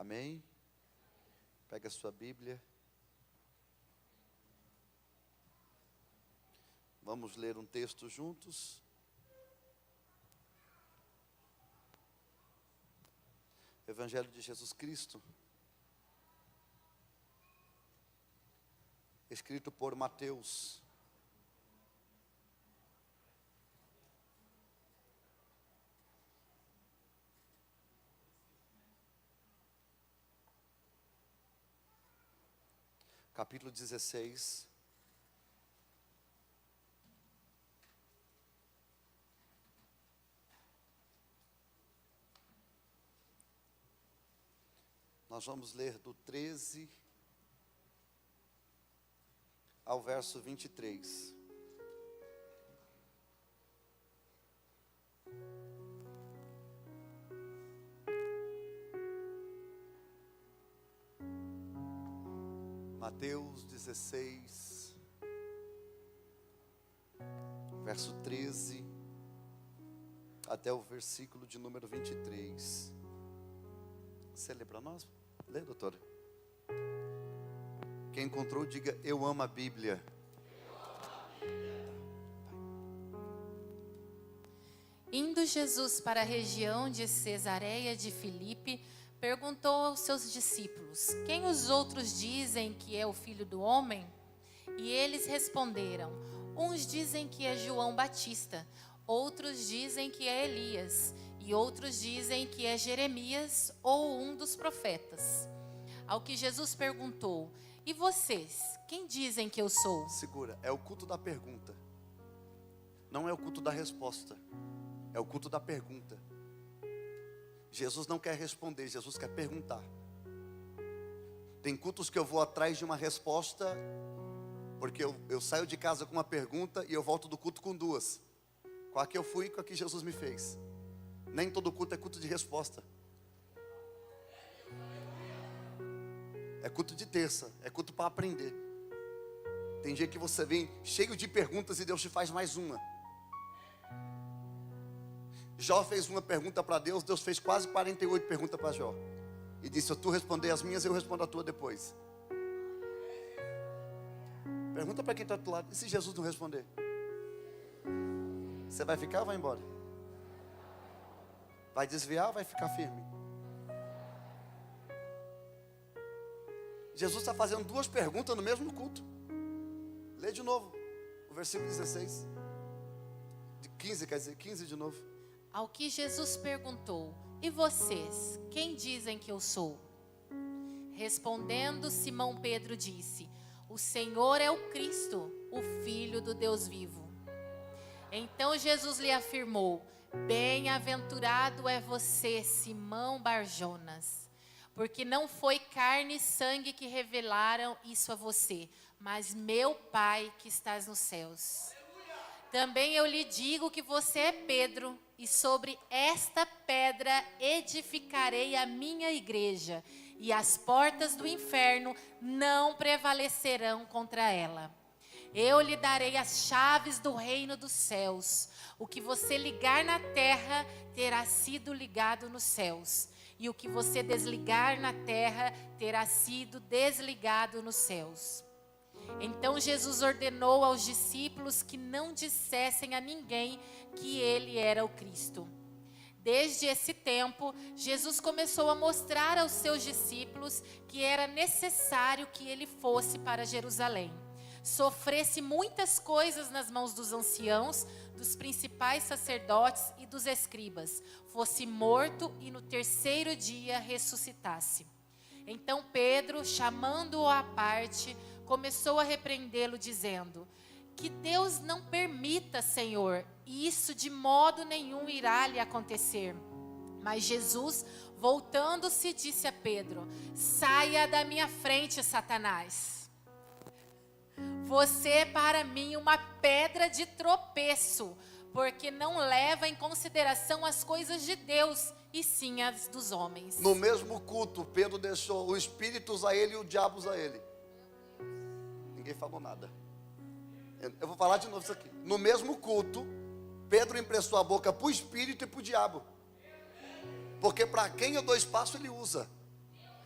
Amém? Pega a sua Bíblia. Vamos ler um texto juntos. Evangelho de Jesus Cristo, escrito por Mateus. Capítulo 16. Nós vamos ler do 13 ao verso 23. Mateus 16, verso 13, até o versículo de número 23. Você lê para nós? Lê, doutora. Quem encontrou, diga: eu amo a Bíblia. Indo Jesus para a região de Cesareia de Filipe, perguntou aos seus discípulos: quem os outros dizem que é o Filho do Homem? E eles responderam: uns dizem que é João Batista, outros dizem que é Elias, e outros dizem que é Jeremias ou um dos profetas. Ao que Jesus perguntou: e vocês, quem dizem que eu sou? Segura, é o culto da pergunta. Não é o culto da resposta. É o culto da pergunta. Jesus não quer responder, Jesus quer perguntar. Tem cultos que eu vou atrás de uma resposta, porque eu saio de casa com uma pergunta e eu volto do culto com duas. Com a que eu fui e com a que Jesus me fez. Nem todo culto é culto de resposta. É culto de terça, é culto para aprender. Tem dia que você vem cheio de perguntas e Deus te faz mais uma. Jó fez uma pergunta para Deus, Deus fez quase 48 perguntas para Jó. E disse: se tu responder as minhas, eu respondo a tua depois. Pergunta para quem está do outro lado: e se Jesus não responder? Você vai ficar ou vai embora? Vai desviar ou vai ficar firme? Jesus está fazendo duas perguntas no mesmo culto. Lê de novo o versículo 16. De 15, quer dizer, 15 de novo. Ao que Jesus perguntou: e vocês, quem dizem que eu sou? Respondendo, Simão Pedro disse: o Senhor é o Cristo, o Filho do Deus vivo. Então Jesus lhe afirmou: bem-aventurado é você, Simão Barjonas, porque não foi carne e sangue que revelaram isso a você, mas meu Pai que estás nos céus. Também eu lhe digo que você é Pedro, e sobre esta pedra edificarei a minha igreja, e as portas do inferno não prevalecerão contra ela. Eu lhe darei as chaves do reino dos céus. O que você ligar na terra terá sido ligado nos céus, e o que você desligar na terra terá sido desligado nos céus. Então Jesus ordenou aos discípulos que não dissessem a ninguém que ele era o Cristo. Desde esse tempo, Jesus começou a mostrar aos seus discípulos que era necessário que ele fosse para Jerusalém, sofresse muitas coisas nas mãos dos anciãos, dos principais sacerdotes e dos escribas, fosse morto e no terceiro dia ressuscitasse. Então Pedro, chamando-o à parte, começou a repreendê-lo, dizendo: que Deus não permita, Senhor, isso de modo nenhum irá lhe acontecer. Mas Jesus, voltando-se, disse a Pedro: saia da minha frente, Satanás. Você é para mim uma pedra de tropeço, porque não leva em consideração as coisas de Deus, e sim as dos homens. No mesmo culto, Pedro deixou o espírito usar ele e o diabo usar ele. Ninguém falou nada. Eu vou falar de novo isso aqui. No mesmo culto, Pedro emprestou a boca para o espírito e para o diabo. Porque para quem eu dou espaço, ele usa.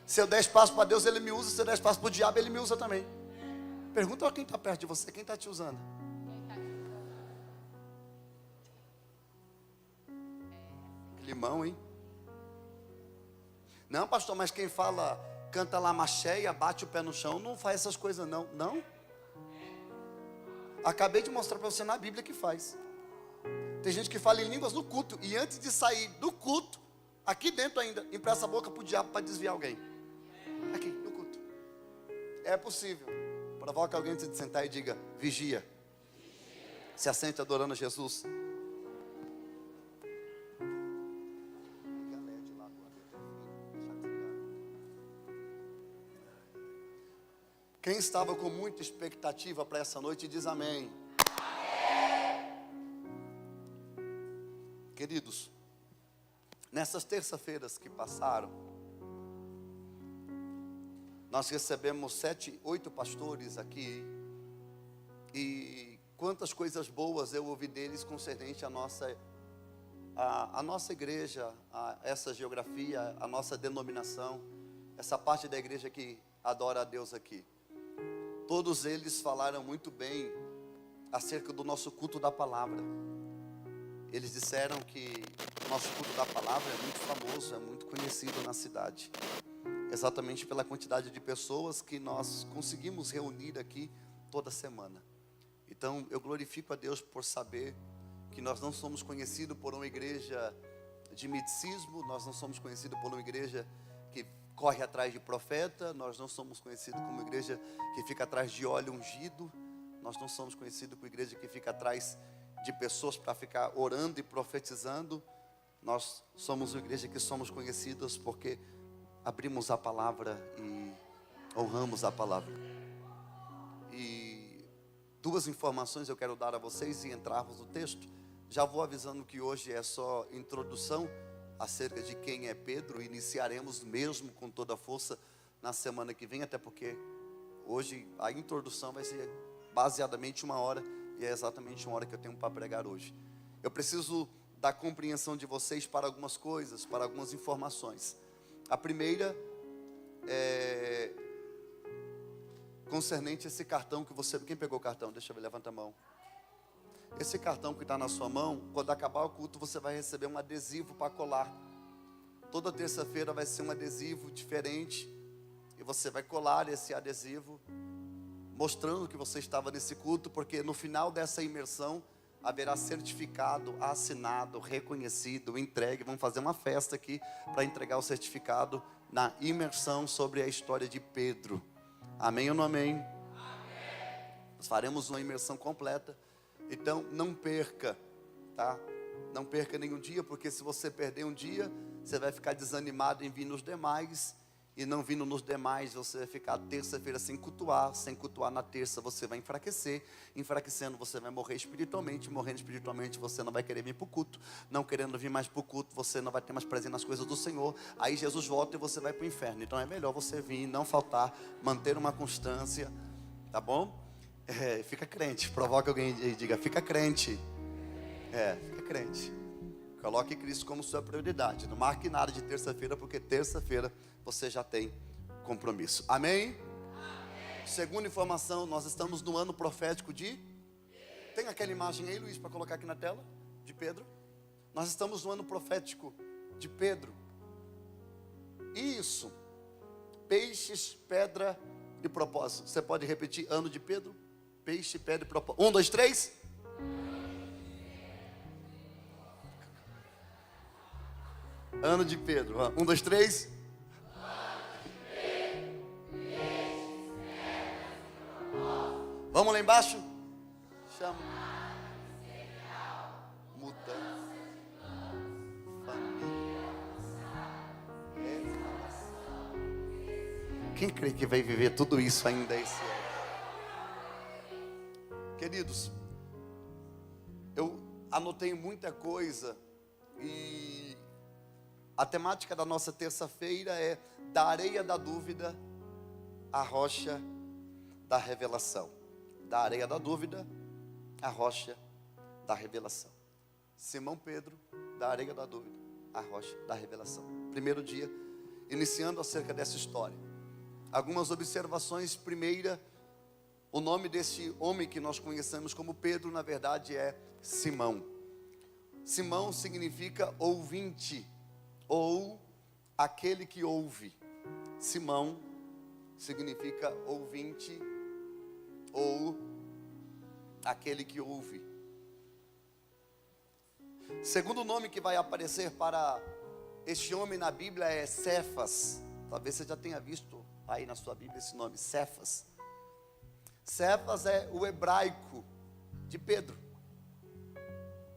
Se eu der espaço para Deus, Ele me usa. Se eu der espaço para o diabo, Ele me usa também. Pergunta a quem está perto de você, quem está te usando. Limão, hein? Não, pastor, mas quem fala, canta lá macheia, bate o pé no chão, não faz essas coisas não. Não? Acabei de mostrar para você na Bíblia que faz. Tem gente que fala em línguas no culto, e antes de sair do culto, aqui dentro ainda, empresta a boca para o diabo para desviar alguém. Aqui, no culto. É possível. Provoca alguém de sentar e diga, vigia. Se assente adorando a Jesus. Quem estava com muita expectativa para essa noite diz amém. Queridos, nessas terça-feiras que passaram, nós recebemos 7, 8 pastores aqui. E quantas coisas boas eu ouvi deles concernente à nossa igreja, a essa geografia, a nossa denominação, essa parte da igreja que adora a Deus aqui. Todos eles falaram muito bem acerca do nosso culto da palavra. Eles disseram que o nosso culto da palavra é muito famoso, é muito conhecido na cidade. Exatamente pela quantidade de pessoas que nós conseguimos reunir aqui toda semana. Então eu glorifico a Deus por saber que nós não somos conhecidos por uma igreja de misticismo, nós não somos conhecidos por uma igreja que corre atrás de profeta, nós não somos conhecidos como igreja que fica atrás de óleo ungido, nós não somos conhecidos como igreja que fica atrás de pessoas para ficar orando e profetizando. Nós somos uma igreja que somos conhecidos porque abrimos a palavra e honramos a palavra. E 2 informações eu quero dar a vocês e entrarmos no texto. Já vou avisando que hoje é só introdução acerca de quem é Pedro. Iniciaremos mesmo com toda a força na semana que vem, até porque hoje a introdução vai ser baseadamente 1 hora, e é exatamente 1 hora que eu tenho para pregar hoje. Eu preciso da compreensão de vocês para algumas coisas, para algumas informações. A primeira é concernente esse cartão que você... Quem pegou o cartão? Deixa eu ver, levanta a mão. Esse cartão que está na sua mão, quando acabar o culto, você vai receber um adesivo para colar. Toda terça-feira vai ser um adesivo diferente. E você vai colar esse adesivo, mostrando que você estava nesse culto, porque no final dessa imersão, haverá certificado assinado, reconhecido, entregue. Vamos fazer uma festa aqui para entregar o certificado na imersão sobre a história de Pedro. Amém ou não amém? Amém. Nós faremos uma imersão completa. Então não perca, tá? Não perca nenhum dia, porque se você perder um dia, você vai ficar desanimado em vir nos demais. E não vindo nos demais, você vai ficar terça-feira sem cultuar na terça você vai enfraquecer, enfraquecendo você vai morrer espiritualmente, morrendo espiritualmente você não vai querer vir para o culto, não querendo vir mais para o culto, você não vai ter mais prazer nas coisas do Senhor, aí Jesus volta e você vai para o inferno. Então é melhor você vir, não faltar, manter uma constância, tá bom? Fica crente, provoca alguém e diga, fica crente, fica crente, coloque Cristo como sua prioridade, não marque nada de terça-feira, porque terça-feira você já tem compromisso. Amém? Amém? Segunda informação, nós estamos no ano profético de... Tem aquela imagem aí, Luiz, para colocar aqui na tela? De Pedro. Nós estamos no ano profético de Pedro. Isso. Peixes, pedra e propósito. Você pode repetir? Ano de Pedro, peixe, pedra e propósito. 1, 2, 3. Ano de Pedro. 1, 2, 3. Vamos lá embaixo? Chama. Mudança. Família. Quem crê que vai viver tudo isso ainda esse ano? Queridos, eu anotei muita coisa. E a temática da nossa terça-feira é da areia da dúvida à rocha da revelação. Da areia da dúvida, a rocha da revelação. Simão Pedro, da areia da dúvida, a rocha da revelação. Primeiro dia, iniciando acerca dessa história. Algumas observações. Primeira, o nome desse homem que nós conhecemos como Pedro, na verdade é Simão. Simão significa ouvinte, ou aquele que ouve. Simão significa ouvinte, ou aquele que ouve. Segundo nome que vai aparecer para este homem na Bíblia é Cefas. Talvez você já tenha visto aí na sua Bíblia esse nome, Cefas. Cefas é o hebraico de Pedro.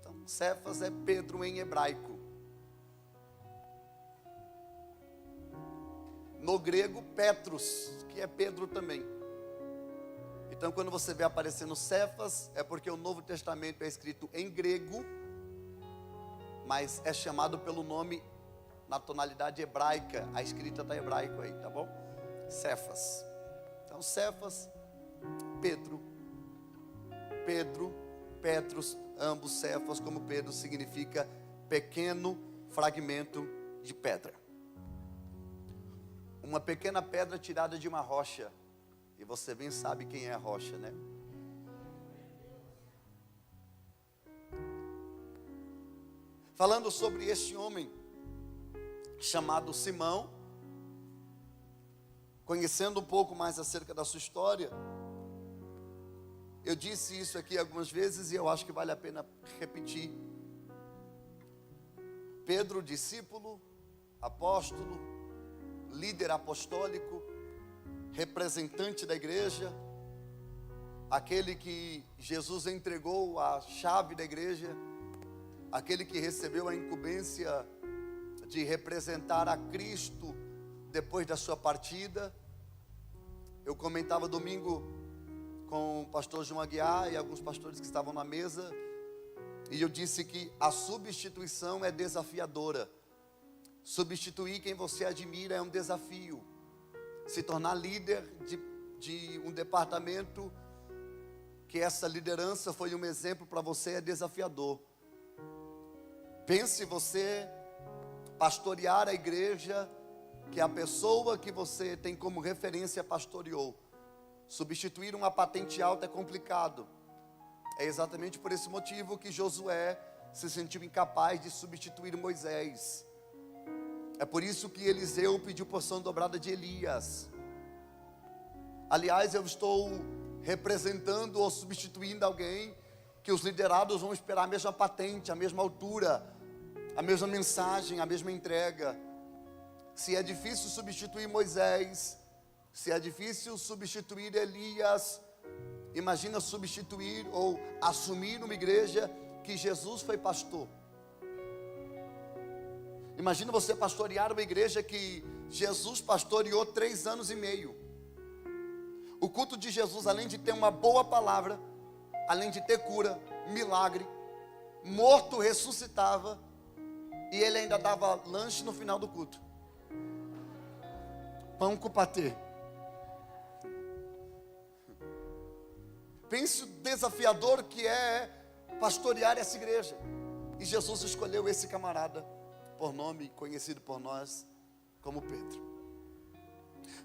Então, Cefas é Pedro em hebraico. No grego, Petros, que é Pedro também. Então, quando você vê aparecendo Cefas, é porque o Novo Testamento é escrito em grego, mas é chamado pelo nome na tonalidade hebraica. A escrita está hebraico aí, tá bom? Cefas. Então, Cefas, Pedro, Petros, ambos Cefas, como Pedro, significa pequeno fragmento de pedra. Uma pequena pedra tirada de uma rocha. E você bem sabe quem é a rocha, né? Falando sobre este homem chamado Simão, conhecendo um pouco mais acerca da sua história, eu disse isso aqui algumas vezes e eu acho que vale a pena repetir. Pedro, discípulo, apóstolo, líder apostólico, representante da igreja, aquele que Jesus entregou a chave da igreja, aquele que recebeu a incumbência de representar a Cristo depois da sua partida. Eu comentava domingo com o pastor João Aguiar e alguns pastores que estavam na mesa, e eu disse que a substituição é desafiadora. Substituir quem você admira é um desafio. Se tornar líder de um departamento que essa liderança foi um exemplo para você é desafiador. Pense você pastorear a igreja que a pessoa que você tem como referência pastoreou. Substituir uma patente alta é complicado. É exatamente por esse motivo que Josué se sentiu incapaz de substituir Moisés. É por isso que Eliseu pediu porção dobrada de Elias. Aliás, eu estou representando ou substituindo alguém que os liderados vão esperar a mesma patente, a mesma altura, a mesma mensagem, a mesma entrega. Se é difícil substituir Moisés, se é difícil substituir Elias, imagina substituir ou assumir uma igreja que Jesus foi pastor. Imagina você pastorear uma igreja que Jesus pastoreou 3 anos e meio. O culto de Jesus, além de ter uma boa palavra, além de ter cura, milagre, morto ressuscitava, e ele ainda dava lanche no final do culto. Pão com patê. Pense o desafiador que é pastorear essa igreja. E Jesus escolheu esse camarada, por nome conhecido por nós como Pedro.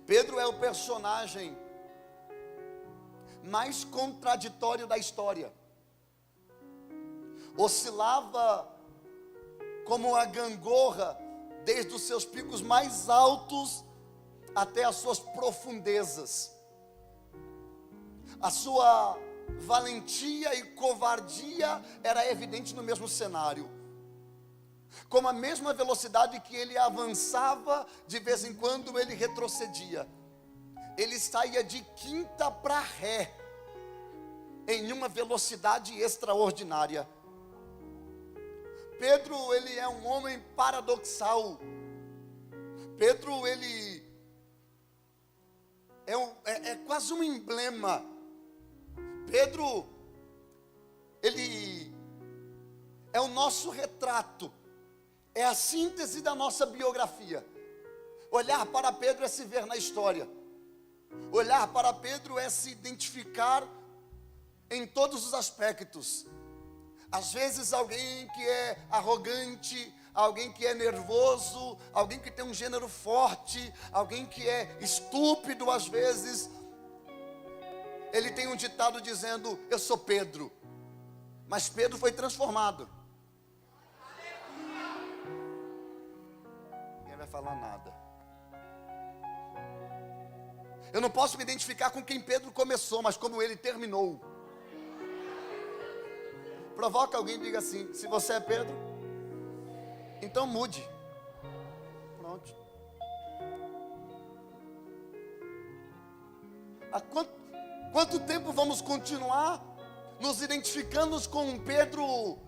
Pedro é o personagem mais contraditório da história. Oscilava como uma gangorra, desde os seus picos mais altos até as suas profundezas. A sua valentia e covardia era evidente no mesmo cenário. Com a mesma velocidade que ele avançava, de vez em quando ele retrocedia. Ele saía de quinta para ré, em uma velocidade extraordinária. Pedro, ele é um homem paradoxal. Pedro, ele é quase um emblema. Pedro, ele é o nosso retrato, é a síntese da nossa biografia. Olhar para Pedro é se ver na história. Olhar para Pedro é se identificar em todos os aspectos. Às vezes alguém que é arrogante, alguém que é nervoso, alguém que tem um gênero forte, alguém que é estúpido às vezes. Ele tem um ditado dizendo: eu sou Pedro. Mas Pedro foi transformado. Ninguém vai falar nada. Eu não posso me identificar com quem Pedro começou, mas como ele terminou. Provoca alguém e diga assim: se você é Pedro, então mude. Pronto. Há quanto tempo vamos continuar nos identificando com um Pedro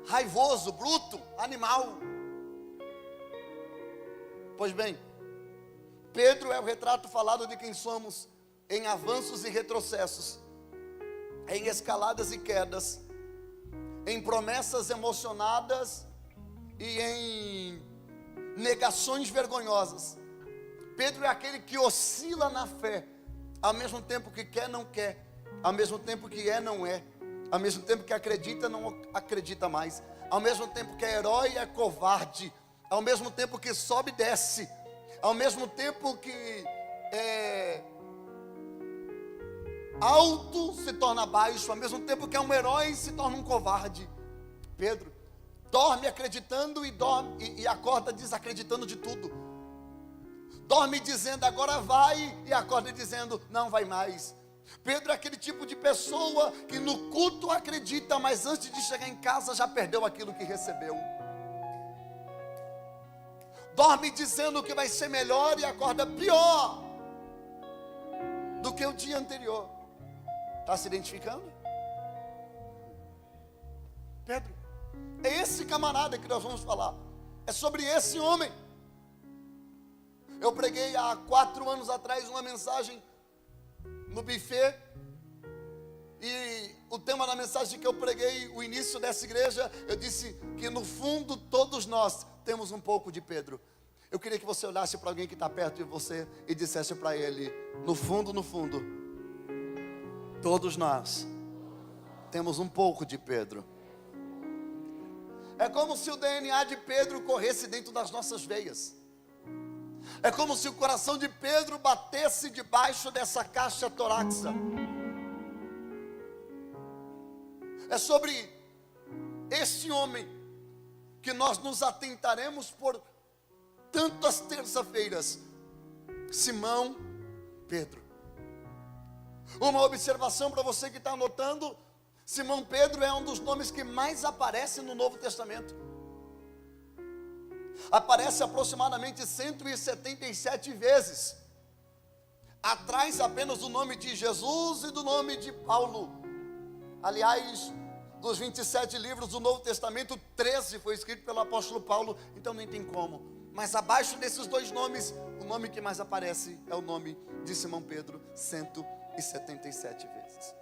raivoso, bruto, animal? Pois bem, Pedro é o retrato falado de quem somos em avanços e retrocessos, em escaladas e quedas, em promessas emocionadas e em negações vergonhosas. Pedro é aquele que oscila na fé, ao mesmo tempo que quer, não quer, ao mesmo tempo que é, não é, ao mesmo tempo que acredita, não acredita mais, ao mesmo tempo que é herói, é covarde, ao mesmo tempo que sobe e desce, ao mesmo tempo que é alto se torna baixo, ao mesmo tempo que é um herói se torna um covarde. Pedro dorme acreditando e acorda desacreditando de tudo. Dorme dizendo agora vai e acorda dizendo não vai mais. Pedro é aquele tipo de pessoa que no culto acredita, mas antes de chegar em casa já perdeu aquilo que recebeu. Dorme dizendo que vai ser melhor e acorda pior do que o dia anterior. Está se identificando? Pedro, é esse camarada que nós vamos falar. É sobre esse homem. Eu preguei há 4 anos atrás uma mensagem no buffet. E o tema da mensagem que eu preguei, o início dessa igreja, eu disse que no fundo todos nós temos um pouco de Pedro. Eu queria que você olhasse para alguém que está perto de você e dissesse para ele: no fundo, todos nós temos um pouco de Pedro. É como se o DNA de Pedro corresse dentro das nossas veias. É como se o coração de Pedro batesse debaixo dessa caixa torácica. É sobre esse homem que nós nos atentaremos por tantas terça-feiras. Simão Pedro. Uma observação para você que está anotando: Simão Pedro é um dos nomes que mais aparece no Novo Testamento. Aparece aproximadamente 177 vezes. Atrás apenas do nome de Jesus e do nome de Paulo. Aliás, dos 27 livros do Novo Testamento, 13 foi escrito pelo apóstolo Paulo, então nem tem como. Mas abaixo desses 2 nomes, o nome que mais aparece é o nome de Simão Pedro, 177 vezes.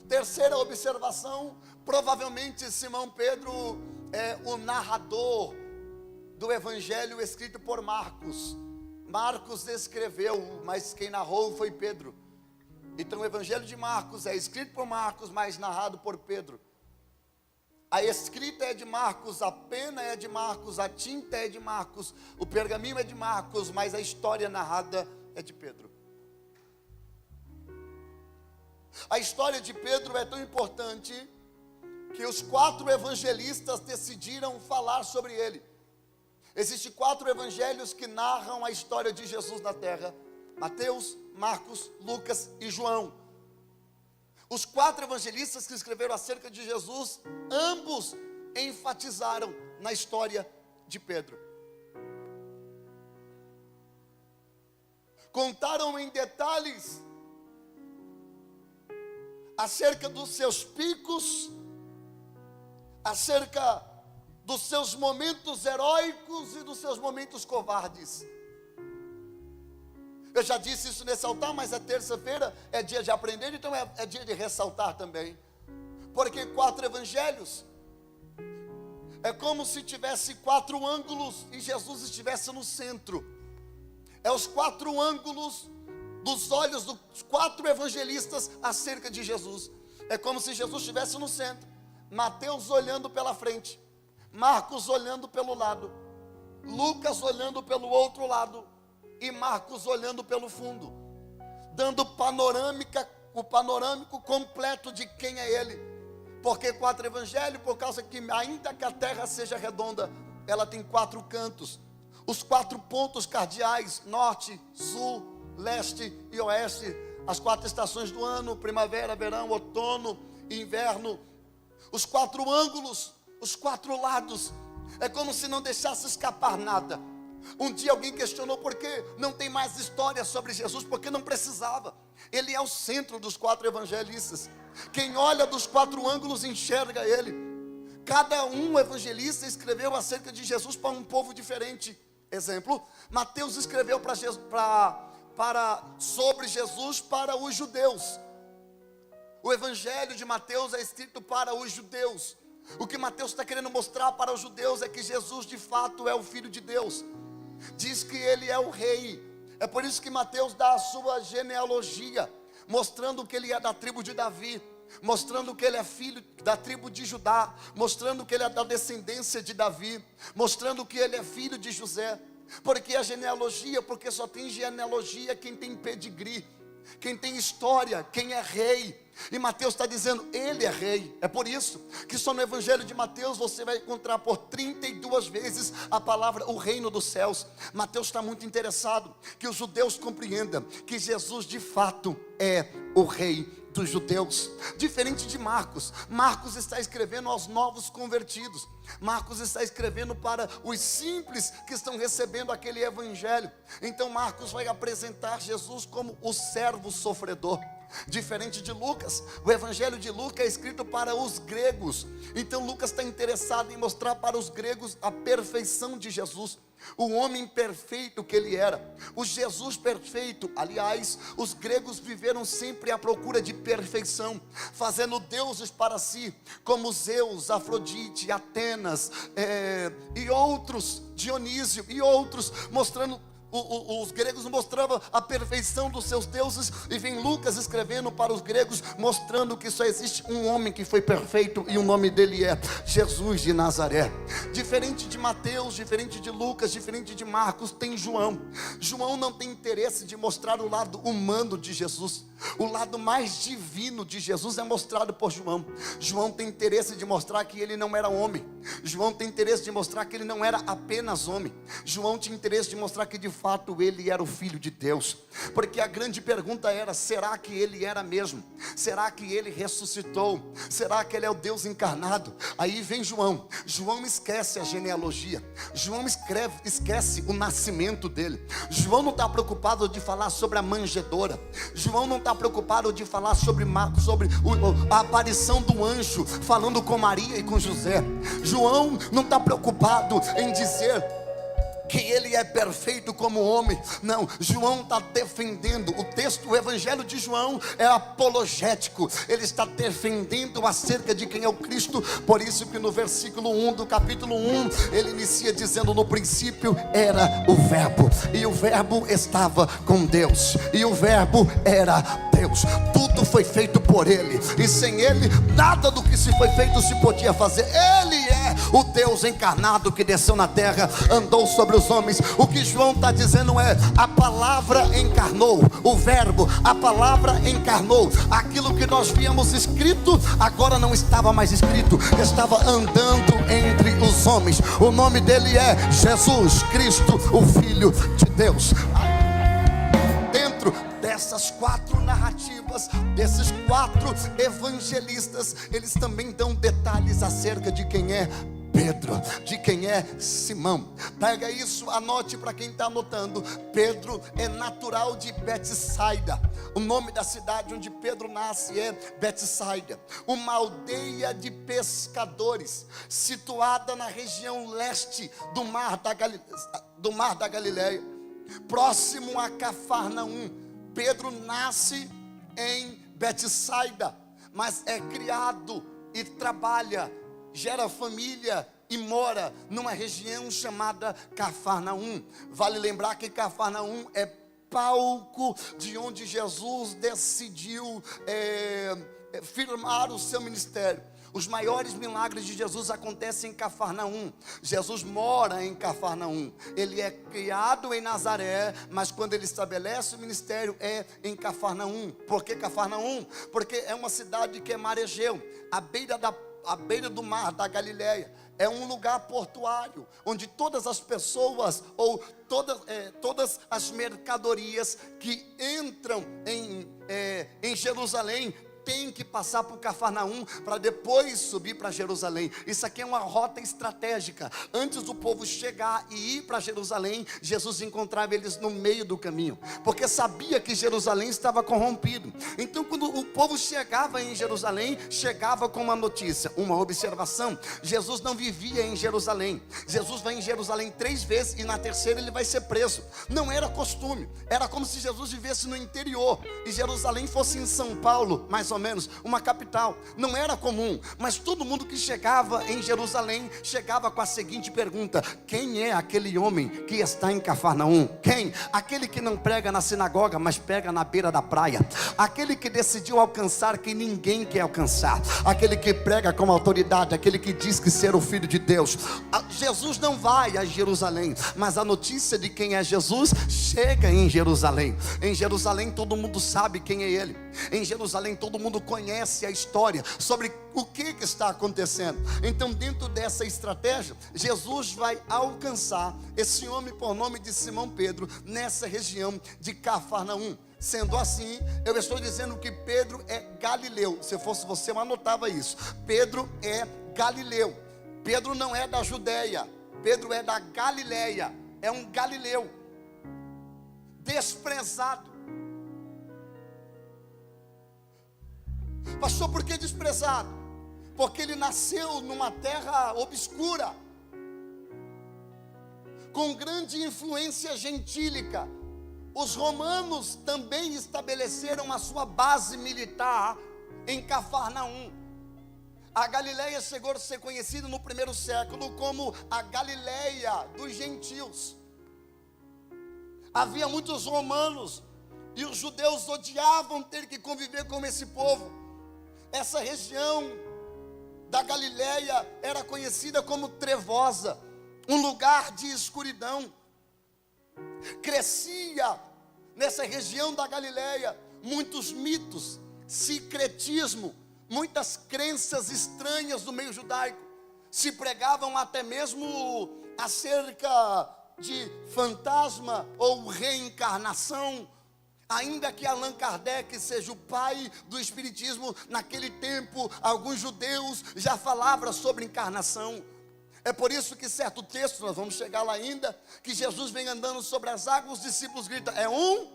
Terceira observação: provavelmente Simão Pedro é o narrador do evangelho escrito por Marcos. Marcos escreveu, mas quem narrou foi Pedro. Então o evangelho de Marcos é escrito por Marcos, mas narrado por Pedro. A escrita é de Marcos, a pena é de Marcos, a tinta é de Marcos, o pergaminho é de Marcos, mas a história narrada é de Pedro. A história de Pedro é tão importante que os 4 evangelistas decidiram falar sobre ele. Existem 4 evangelhos que narram a história de Jesus na terra: Mateus, Marcos, Lucas e João. Os 4 evangelistas que escreveram acerca de Jesus, ambos enfatizaram na história de Pedro. Contaram em detalhes acerca dos seus picos, acerca dos seus momentos heróicos e dos seus momentos covardes. Eu já disse isso nesse altar, mas é terça-feira, é dia de aprender, então é dia de ressaltar também. Porque 4 evangelhos é como se tivesse 4 ângulos e Jesus estivesse no centro. É os 4 ângulos dos olhos dos 4 evangelistas acerca de Jesus. É como se Jesus estivesse no centro. Mateus olhando pela frente, Marcos olhando pelo lado, Lucas olhando pelo outro lado e Marcos olhando pelo fundo, dando o panorâmico completo de quem é ele. Porque 4 evangelhos? Por causa que ainda que a terra seja redonda, ela tem 4 cantos. Os 4 pontos cardeais: norte, sul, leste e oeste. As 4 estações do ano: primavera, verão, outono e inverno. Os 4 ângulos, os 4 lados. É como se não deixasse escapar nada. Um dia alguém questionou por que não tem mais história sobre Jesus, porque não precisava. Ele é o centro dos 4 evangelistas. Quem olha dos 4 ângulos enxerga ele. Cada um evangelista escreveu acerca de Jesus para um povo diferente. Exemplo, Mateus escreveu sobre Jesus para os judeus. O evangelho de Mateus é escrito para os judeus. O que Mateus está querendo mostrar para os judeus é que Jesus de fato é o Filho de Deus. Diz que ele é o rei. É por isso que Mateus dá a sua genealogia, mostrando que ele é da tribo de Davi, mostrando que ele é filho da tribo de Judá, mostrando que ele é da descendência de Davi, mostrando que ele é filho de José. Porque a genealogia? Porque só tem genealogia quem tem pedigree, quem tem história, quem é rei. E Mateus está dizendo, ele é rei. É por isso que só no evangelho de Mateus você vai encontrar por 32 vezes a palavra o reino dos céus. Mateus está muito interessado que os judeus compreendam que Jesus de fato é o rei dos judeus. Diferente de Marcos. Marcos está escrevendo aos novos convertidos. Marcos está escrevendo para os simples que estão recebendo aquele evangelho. Então Marcos vai apresentar Jesus como o servo sofredor. Diferente de Lucas, o evangelho de Lucas é escrito para os gregos. Então Lucas está interessado em mostrar para os gregos a perfeição de Jesus, o homem perfeito que ele era, o Jesus perfeito. Aliás, os gregos viveram sempre à procura de perfeição, fazendo deuses para si, como Zeus, Afrodite, Atenas e outros, Dionísio e outros, mostrando. Os gregos mostravam a perfeição dos seus deuses, e vem Lucas escrevendo para os gregos, mostrando que só existe um homem que foi perfeito, e o nome dele é Jesus de Nazaré. Diferente de Mateus, diferente de Lucas, diferente de Marcos, tem João. João não tem interesse de mostrar o lado humano de Jesus. O lado mais divino de Jesus é mostrado por João. João tem interesse de mostrar que ele não era homem. João tem interesse de mostrar que ele não era apenas homem. João tinha interesse de mostrar que de fato ele era o Filho de Deus. Porque a grande pergunta era, será que ele era mesmo? Será que ele ressuscitou? Será que ele é o Deus encarnado? Aí vem João. João esquece a genealogia. João esquece o nascimento dele. João não está preocupado de falar sobre a manjedoura. João não está preocupado de falar sobre a aparição do anjo falando com Maria e com José. João não está preocupado em dizer que ele é perfeito como homem. Não, João está defendendo o texto. O evangelho de João é apologético. Ele está defendendo acerca de quem é o Cristo. Por isso que no versículo 1 do capítulo 1 ele inicia dizendo, no princípio era o verbo, e o verbo estava com Deus, e o verbo era Deus. Tudo foi feito por ele, e sem ele nada do que se foi feito se podia fazer. Ele é o Deus encarnado que desceu na terra, andou sobre os homens. O que João está dizendo é, a palavra encarnou, o verbo, a palavra encarnou. Aquilo que nós víamos escrito, agora não estava mais escrito, estava andando entre os homens. O nome dele é Jesus Cristo, o Filho de Deus. Dentro dessas 4 narrativas, desses 4 evangelistas, eles também dão detalhes acerca de quem é Pedro, de quem é Simão. Pega isso, anote para quem está anotando. Pedro é natural de Betsaida. O nome da cidade onde Pedro nasce é Betsaida, uma aldeia de pescadores, situada na região leste do Mar da Galileia, próximo a Cafarnaum. Pedro nasce em Betsaida, mas é criado e trabalha, gera família e mora numa região chamada Cafarnaum. Vale lembrar que Cafarnaum é palco de onde Jesus decidiu firmar o seu ministério. Os maiores milagres de Jesus acontecem em Cafarnaum. Jesus mora em Cafarnaum. Ele é criado em Nazaré, mas quando ele estabelece o ministério é em Cafarnaum. Por que Cafarnaum? Porque é uma cidade que é marejeu, à beira do mar da Galileia. É um lugar portuário, onde todas as pessoas, ou todas as mercadorias que entram em Jerusalém, tem que passar por Cafarnaum para depois subir para Jerusalém. Isso aqui é uma rota estratégica. Antes do povo chegar e ir para Jerusalém, Jesus encontrava eles no meio do caminho, porque sabia que Jerusalém estava corrompido. Então quando o povo chegava em Jerusalém, chegava com uma notícia, uma observação: Jesus não vivia em Jerusalém. Jesus vai em Jerusalém 3 vezes e na terceira ele vai ser preso. Não era costume, era como se Jesus vivesse no interior e Jerusalém fosse em São Paulo, mais ou menos, uma capital. Não era comum, mas todo mundo que chegava em Jerusalém chegava com a seguinte pergunta: quem é aquele homem que está em Cafarnaum? Quem? Aquele que não prega na sinagoga, mas prega na beira da praia. Aquele que decidiu alcançar quem ninguém quer alcançar. Aquele que prega com autoridade, aquele que diz que ser o filho de Deus. Jesus não vai a Jerusalém, mas a notícia de quem é Jesus chega em Jerusalém. Em Jerusalém todo mundo sabe quem é ele. Em Jerusalém todo mundo conhece a história sobre o que está acontecendo. Então, dentro dessa estratégia, Jesus vai alcançar esse homem por nome de Simão Pedro nessa região de Cafarnaum. Sendo assim, eu estou dizendo que Pedro é galileu. Se fosse você, eu anotava isso. Pedro é galileu. Pedro não é da Judéia, Pedro é da Galileia. É um galileu desprezado. Pastor, por que desprezado? Porque ele nasceu numa terra obscura, com grande influência gentílica. Os romanos também estabeleceram a sua base militar em Cafarnaum. A Galileia chegou a ser conhecida no 1º século como a Galileia dos gentios. Havia muitos romanos e os judeus odiavam ter que conviver com esse povo. Essa região da Galileia era conhecida como trevosa, um lugar de escuridão. Crescia nessa região da Galileia muitos mitos, sincretismo, muitas crenças estranhas do meio judaico. Se pregavam até mesmo acerca de fantasma ou reencarnação. Ainda que Allan Kardec seja o pai do espiritismo, naquele tempo alguns judeus já falavam sobre encarnação. É por isso que certo texto, nós vamos chegar lá ainda, que Jesus vem andando sobre as águas, os discípulos gritam: é um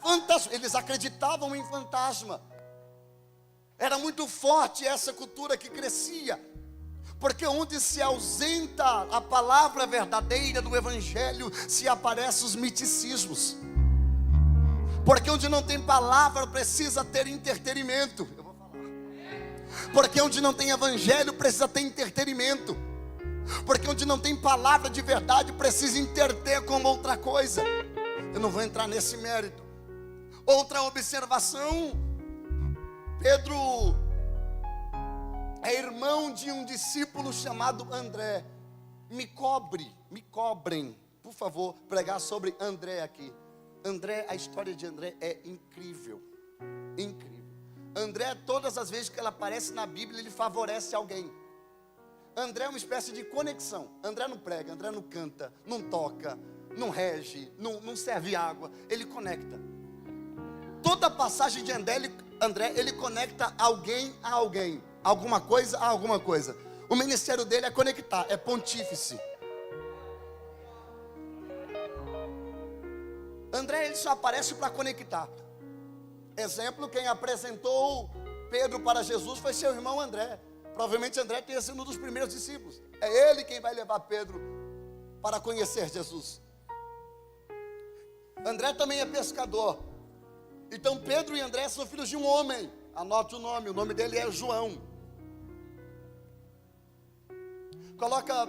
fantasma. Eles acreditavam em fantasma. Era muito forte essa cultura que crescia, porque onde se ausenta a palavra verdadeira do evangelho, se aparecem os miticismos. Porque onde não tem palavra precisa ter entretenimento. Eu vou falar. Porque onde não tem evangelho precisa ter entretenimento. Porque onde não tem palavra de verdade precisa interter com outra coisa. Eu não vou entrar nesse mérito. Outra observação: Pedro é irmão de um discípulo chamado André. Me cobrem, por favor, pregar sobre André aqui. André, a história de André é incrível, incrível. André, todas as vezes que ela aparece na Bíblia, ele favorece alguém. André é uma espécie de conexão. André não prega, André não canta, não toca, não rege, não serve água, ele conecta. Toda passagem de André, ele conecta alguém a alguém, alguma coisa a alguma coisa. O ministério dele é conectar, é pontífice. André, ele só aparece para conectar. Exemplo, quem apresentou Pedro para Jesus foi seu irmão André. Provavelmente André tenha sido um dos primeiros discípulos. É ele quem vai levar Pedro para conhecer Jesus. André também é pescador. Então Pedro e André são filhos de um homem. Anote o nome dele é João. Coloca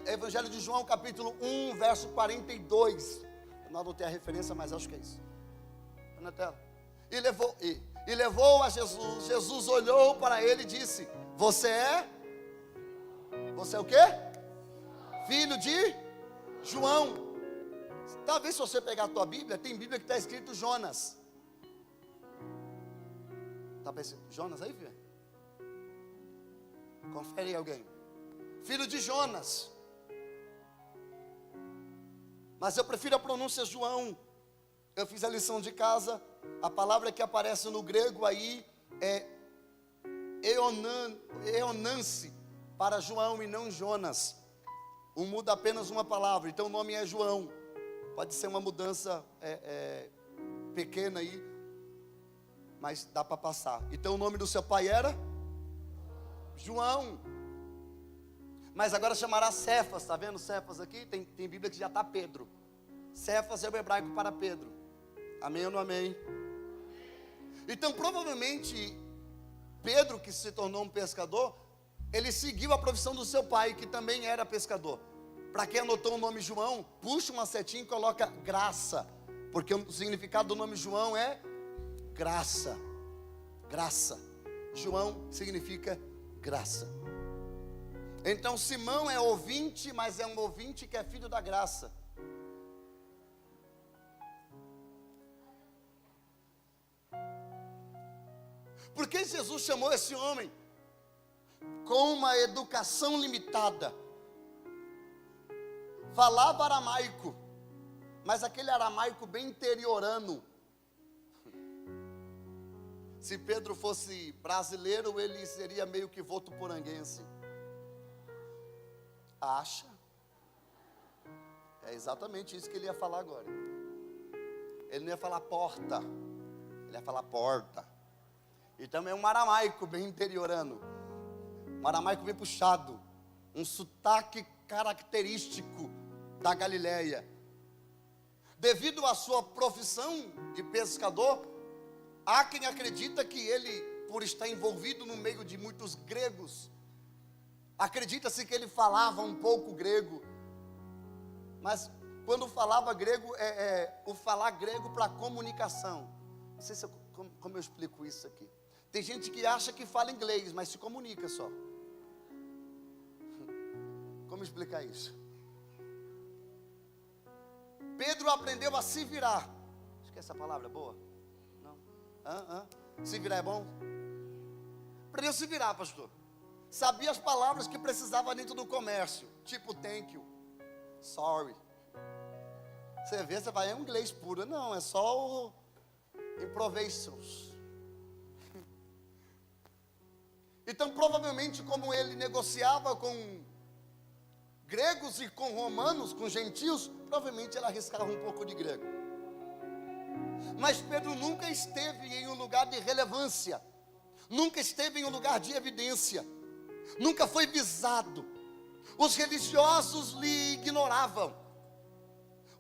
Evangelho de João, capítulo 1, verso 42. Eu não anotei a referência, mas acho que é isso. Na tela. E levou a Jesus. Jesus olhou para ele e disse: Você é o quê? Filho de João. Talvez se você pegar a tua Bíblia, tem Bíblia que está escrito Jonas. Está pensando, Jonas aí, filho? Confere aí alguém. Filho de Jonas. Mas eu prefiro a pronúncia João. Eu fiz a lição de casa. A palavra que aparece no grego aí é Eonance para João e não Jonas. Muda apenas uma palavra. Então o nome é João. Pode ser uma mudança pequena aí, mas dá para passar. Então o nome do seu pai era João. Mas agora chamará Cefas, está vendo Cefas aqui? Tem Bíblia que já está Pedro. Cefas é o hebraico para Pedro. Amém ou não amém? Então provavelmente Pedro, que se tornou um pescador, ele seguiu a profissão do seu pai, que também era pescador. Para quem anotou o nome João, puxa uma setinha e coloca graça, porque o significado do nome João é graça. Graça. João significa graça. Então Simão é ouvinte, mas é um ouvinte que é filho da graça. Por que Jesus chamou esse homem com uma educação limitada? Falava aramaico, mas aquele aramaico bem interiorano. Se Pedro fosse brasileiro, ele seria meio que votuporanguense. Acha? É exatamente isso que ele ia falar agora. Ele não ia falar porta, ele ia falar porta. Então é um aramaico bem interiorano, um aramaico bem puxado, um sotaque característico da Galileia. Devido à sua profissão de pescador, há quem acredita que ele, por estar envolvido no meio de muitos gregos, acredita-se que ele falava um pouco grego. Mas quando falava grego, o falar grego para comunicação. Não sei como eu explico isso aqui. Tem gente que acha que fala inglês, mas se comunica só. Como explicar isso? Pedro aprendeu a se virar. Acho que essa palavra é boa. Não? Se virar é bom? Aprendeu a se virar, pastor. Sabia as palavras que precisava dentro do comércio. Tipo thank you, sorry. Você vê, você vai, é um inglês puro. Não, é só o improvisations. Então provavelmente como ele negociava com gregos e com romanos, com gentios, provavelmente ele arriscava um pouco de grego. Mas Pedro nunca esteve em um lugar de relevância, nunca esteve em um lugar de evidência, nunca foi visado. Os religiosos lhe ignoravam.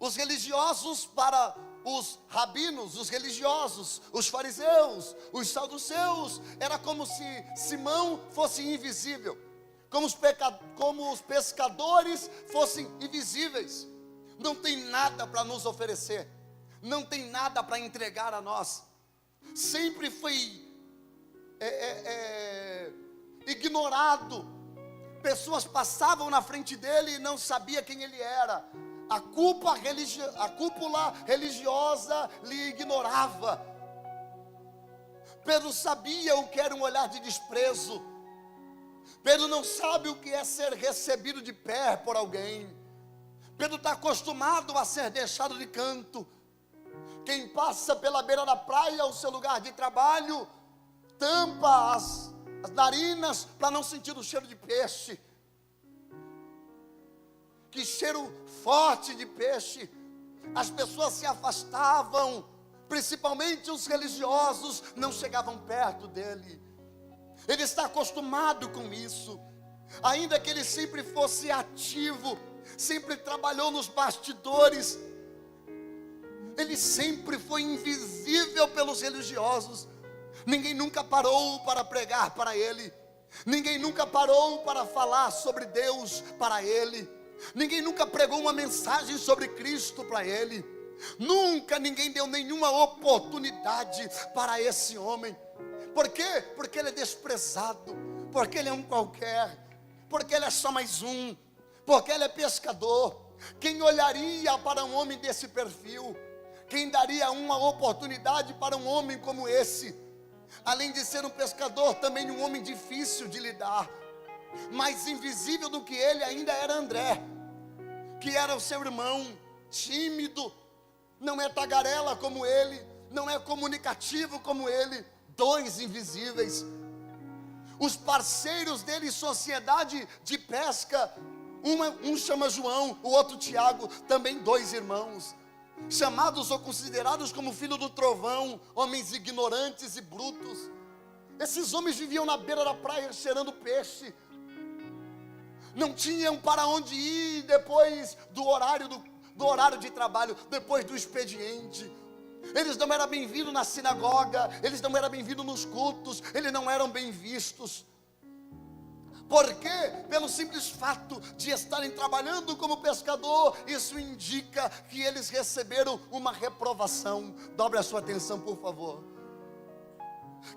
Os religiosos, para os rabinos, os religiosos, os fariseus, os saduceus, era como se Simão fosse invisível, como os pescadores fossem invisíveis. Não tem nada para nos oferecer, não tem nada para entregar a nós. Sempre foi ignorado. Pessoas passavam na frente dele e não sabia quem ele era. A cúpula religiosa lhe ignorava. Pedro sabia o que era um olhar de desprezo. Pedro não sabe o que é ser recebido de pé por alguém. Pedro está acostumado a ser deixado de canto. Quem passa pela beira da praia, o seu lugar de trabalho, tampa as narinas para não sentir o cheiro de peixe. Que cheiro forte de peixe. As pessoas se afastavam, principalmente os religiosos, não chegavam perto dele. Ele está acostumado com isso. Ainda que ele sempre fosse ativo, sempre trabalhou nos bastidores, ele sempre foi invisível pelos religiosos. Ninguém nunca parou para pregar para ele. Ninguém nunca parou para falar sobre Deus para ele. Ninguém nunca pregou uma mensagem sobre Cristo para ele. Nunca ninguém deu nenhuma oportunidade para esse homem. Por quê? Porque ele é desprezado. porque ele é um qualquer, porque ele é só mais um, porque ele é pescador. Quem olharia para um homem desse perfil? Quem daria uma oportunidade para um homem como esse? Além de ser um pescador, também um homem difícil de lidar. Mais invisível do que ele ainda era André, que era o seu irmão, tímido, não é tagarela como ele, não é comunicativo como ele. Dois invisíveis, os parceiros dele em sociedade de pesca, um chama João, o outro Tiago, também dois irmãos, chamados ou considerados como filho do trovão, homens ignorantes e brutos. Esses homens viviam na beira da praia cheirando peixe, não tinham para onde ir depois do horário de trabalho, depois do expediente. Eles não eram bem-vindos na sinagoga, eles não eram bem-vindos nos cultos, eles não eram bem vistos. Por quê? Pelo simples fato de estarem trabalhando como pescador, isso indica que eles receberam uma reprovação. Dobre a sua atenção, por favor.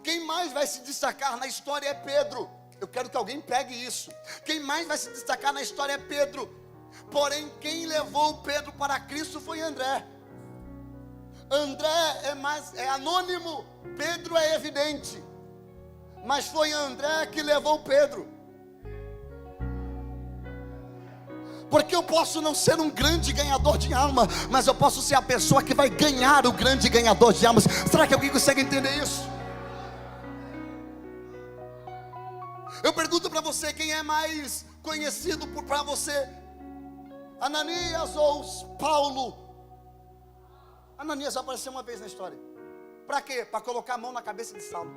Quem mais vai se destacar na história é Pedro. Eu quero que alguém pegue isso. Quem mais vai se destacar na história é Pedro. Porém, quem levou Pedro para Cristo foi André. André é anônimo, Pedro é evidente. Mas foi André que levou Pedro. Porque eu posso não ser um grande ganhador de alma, mas eu posso ser a pessoa que vai ganhar o grande ganhador de almas. Será que alguém consegue entender isso? Eu pergunto para você, quem é mais conhecido para você? Ananias ou Paulo? Ananias apareceu uma vez na história. Para quê? Para colocar a mão na cabeça de Saulo.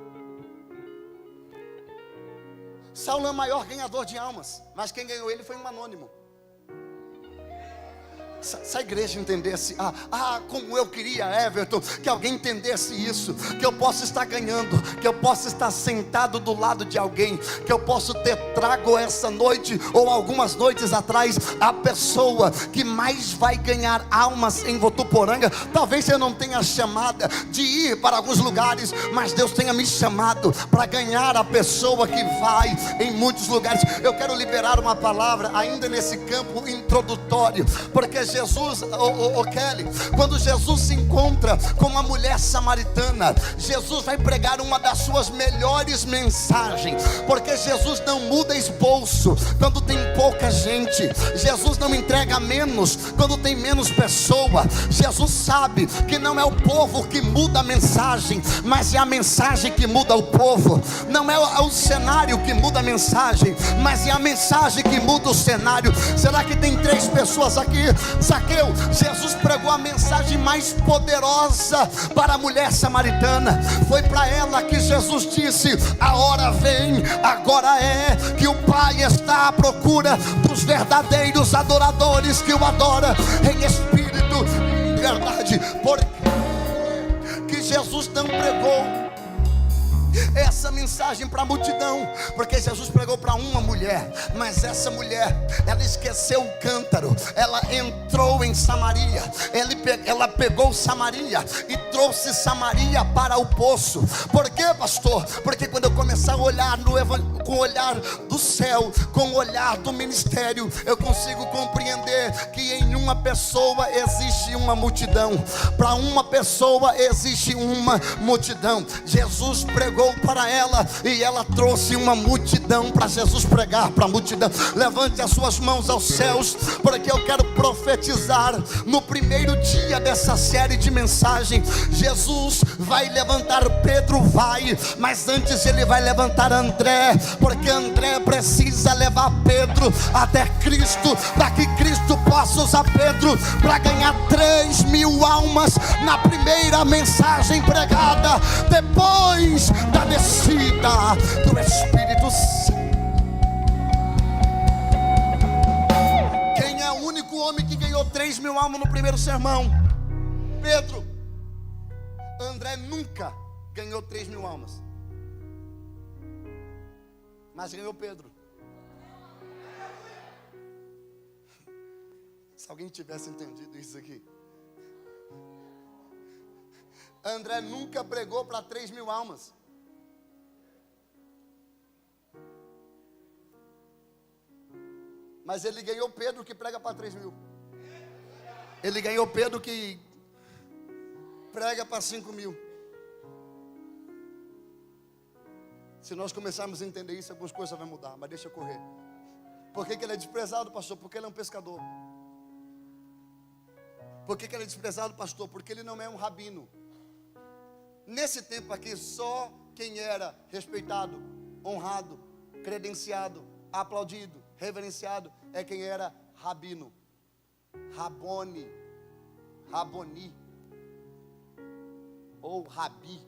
Saulo é o maior ganhador de almas, mas quem ganhou ele foi um anônimo. Se a igreja entendesse, como eu queria, Everton, que alguém entendesse isso, que eu posso estar ganhando, que eu posso estar sentado do lado de alguém, que eu posso ter trago essa noite, ou algumas noites atrás, a pessoa que mais vai ganhar almas em Votuporanga. Talvez eu não tenha chamada de ir para alguns lugares, mas Deus tenha me chamado para ganhar a pessoa que vai em muitos lugares. Eu quero liberar uma palavra ainda nesse campo introdutório, porque Jesus, Kelly, quando Jesus se encontra com uma mulher samaritana, Jesus vai pregar uma das suas melhores mensagens, porque Jesus não muda esboço quando tem pouca gente, Jesus não entrega menos quando tem menos pessoa. Jesus sabe que não é o povo que muda a mensagem, mas é a mensagem que muda o povo. Não é o cenário que muda a mensagem, mas é a mensagem que muda o cenário. Será que tem 3 pessoas aqui? Zaqueu, Jesus pregou a mensagem mais poderosa para a mulher samaritana. Foi para ela que Jesus disse: a hora vem, agora é, que o Pai está à procura dos verdadeiros adoradores que o adoram em espírito e em verdade. Por que Jesus não pregou essa mensagem para a multidão? Porque Jesus pregou para uma mulher, mas essa mulher, ela esqueceu o cântaro, ela entrou em Samaria, ela pegou Samaria e trouxe Samaria para o poço. Por quê, pastor? Porque quando eu começar a olhar com o olhar do céu, com o olhar do ministério, eu consigo compreender que em uma pessoa existe uma multidão. Para uma pessoa existe uma multidão. Jesus pregou para ela e ela trouxe uma multidão para Jesus pregar para a multidão. Levante as suas mãos aos céus, porque eu quero profetizar no primeiro dia dessa série de mensagem. Jesus vai levantar Pedro, mas antes ele vai levantar André, porque André precisa levar Pedro até Cristo, para que Cristo possa usar Pedro para ganhar 3.000 almas na primeira mensagem pregada, depois da descida do Espírito Santo. Quem é o único homem que ganhou 3.000 almas no primeiro sermão? Pedro. André nunca ganhou 3.000 almas, mas ganhou Pedro. Se alguém tivesse entendido isso aqui. André nunca pregou para 3.000 almas, Mas ele ganhou Pedro que prega para 3.000. Ele ganhou Pedro que prega para 5.000. Se nós começarmos a entender isso, algumas coisas vão mudar, mas deixa eu correr. Por que ele é desprezado, pastor? Porque ele é um pescador. Por que ele é desprezado, pastor? Porque ele não é um rabino. Nesse tempo aqui, só quem era respeitado, honrado, credenciado, aplaudido, reverenciado, é quem era rabino. Rabone, Raboni, ou Rabi.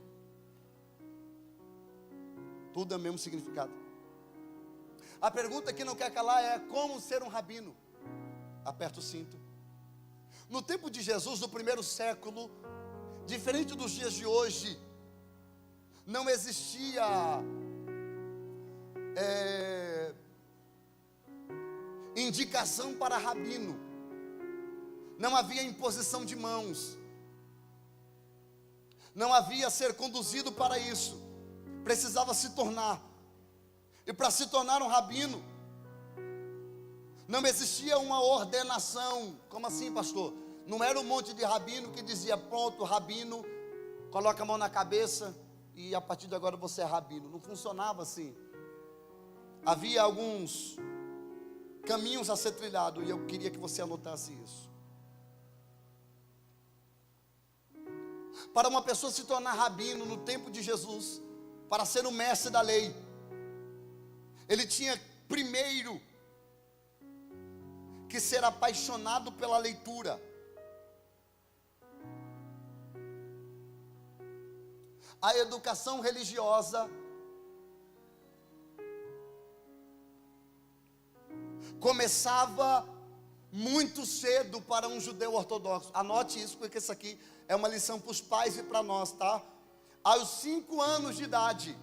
Tudo é o mesmo significado. A pergunta que não quer calar é: como ser um rabino? Aperta o cinto. No tempo de Jesus, no primeiro século, diferente dos dias de hoje, não existia indicação para rabino. Não havia imposição de mãos. Não havia ser conduzido para isso. Precisava se tornar. E para se tornar um rabino, não existia uma ordenação. Como assim, pastor? Não era um monte de rabino que dizia: pronto, rabino, coloca a mão na cabeça e a partir de agora você é rabino. Não funcionava assim. Havia alguns caminhos a ser trilhado, e eu queria que você anotasse isso. Para uma pessoa se tornar rabino no tempo de Jesus, para ser um mestre da lei, ele tinha primeiro que ser apaixonado pela leitura. A educação religiosa começava muito cedo para um judeu ortodoxo. Anote isso, porque isso aqui é uma lição para os pais e para nós, tá? Aos 5 anos de idade,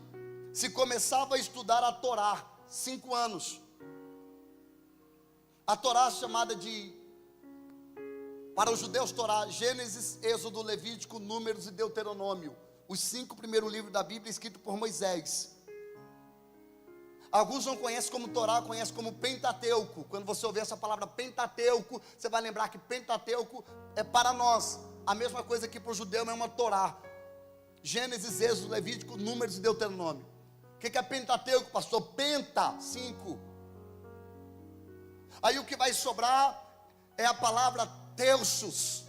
se começava a estudar a Torá. 5 anos. A Torá chamada de, para os judeus, Torá: Gênesis, Êxodo, Levítico, Números e Deuteronômio. Os 5 primeiros livros da Bíblia escritos por Moisés. Alguns não conhecem como Torá, conhecem como Pentateuco. Quando você ouvir essa palavra Pentateuco, você vai lembrar que Pentateuco é para nós a mesma coisa que para o judeu é uma Torá. Gênesis, Êxodo, Levítico, Números e Deuteronômio. O que é Pentateuco, pastor? Penta, 5. Aí o que vai sobrar é a palavra Teuxos,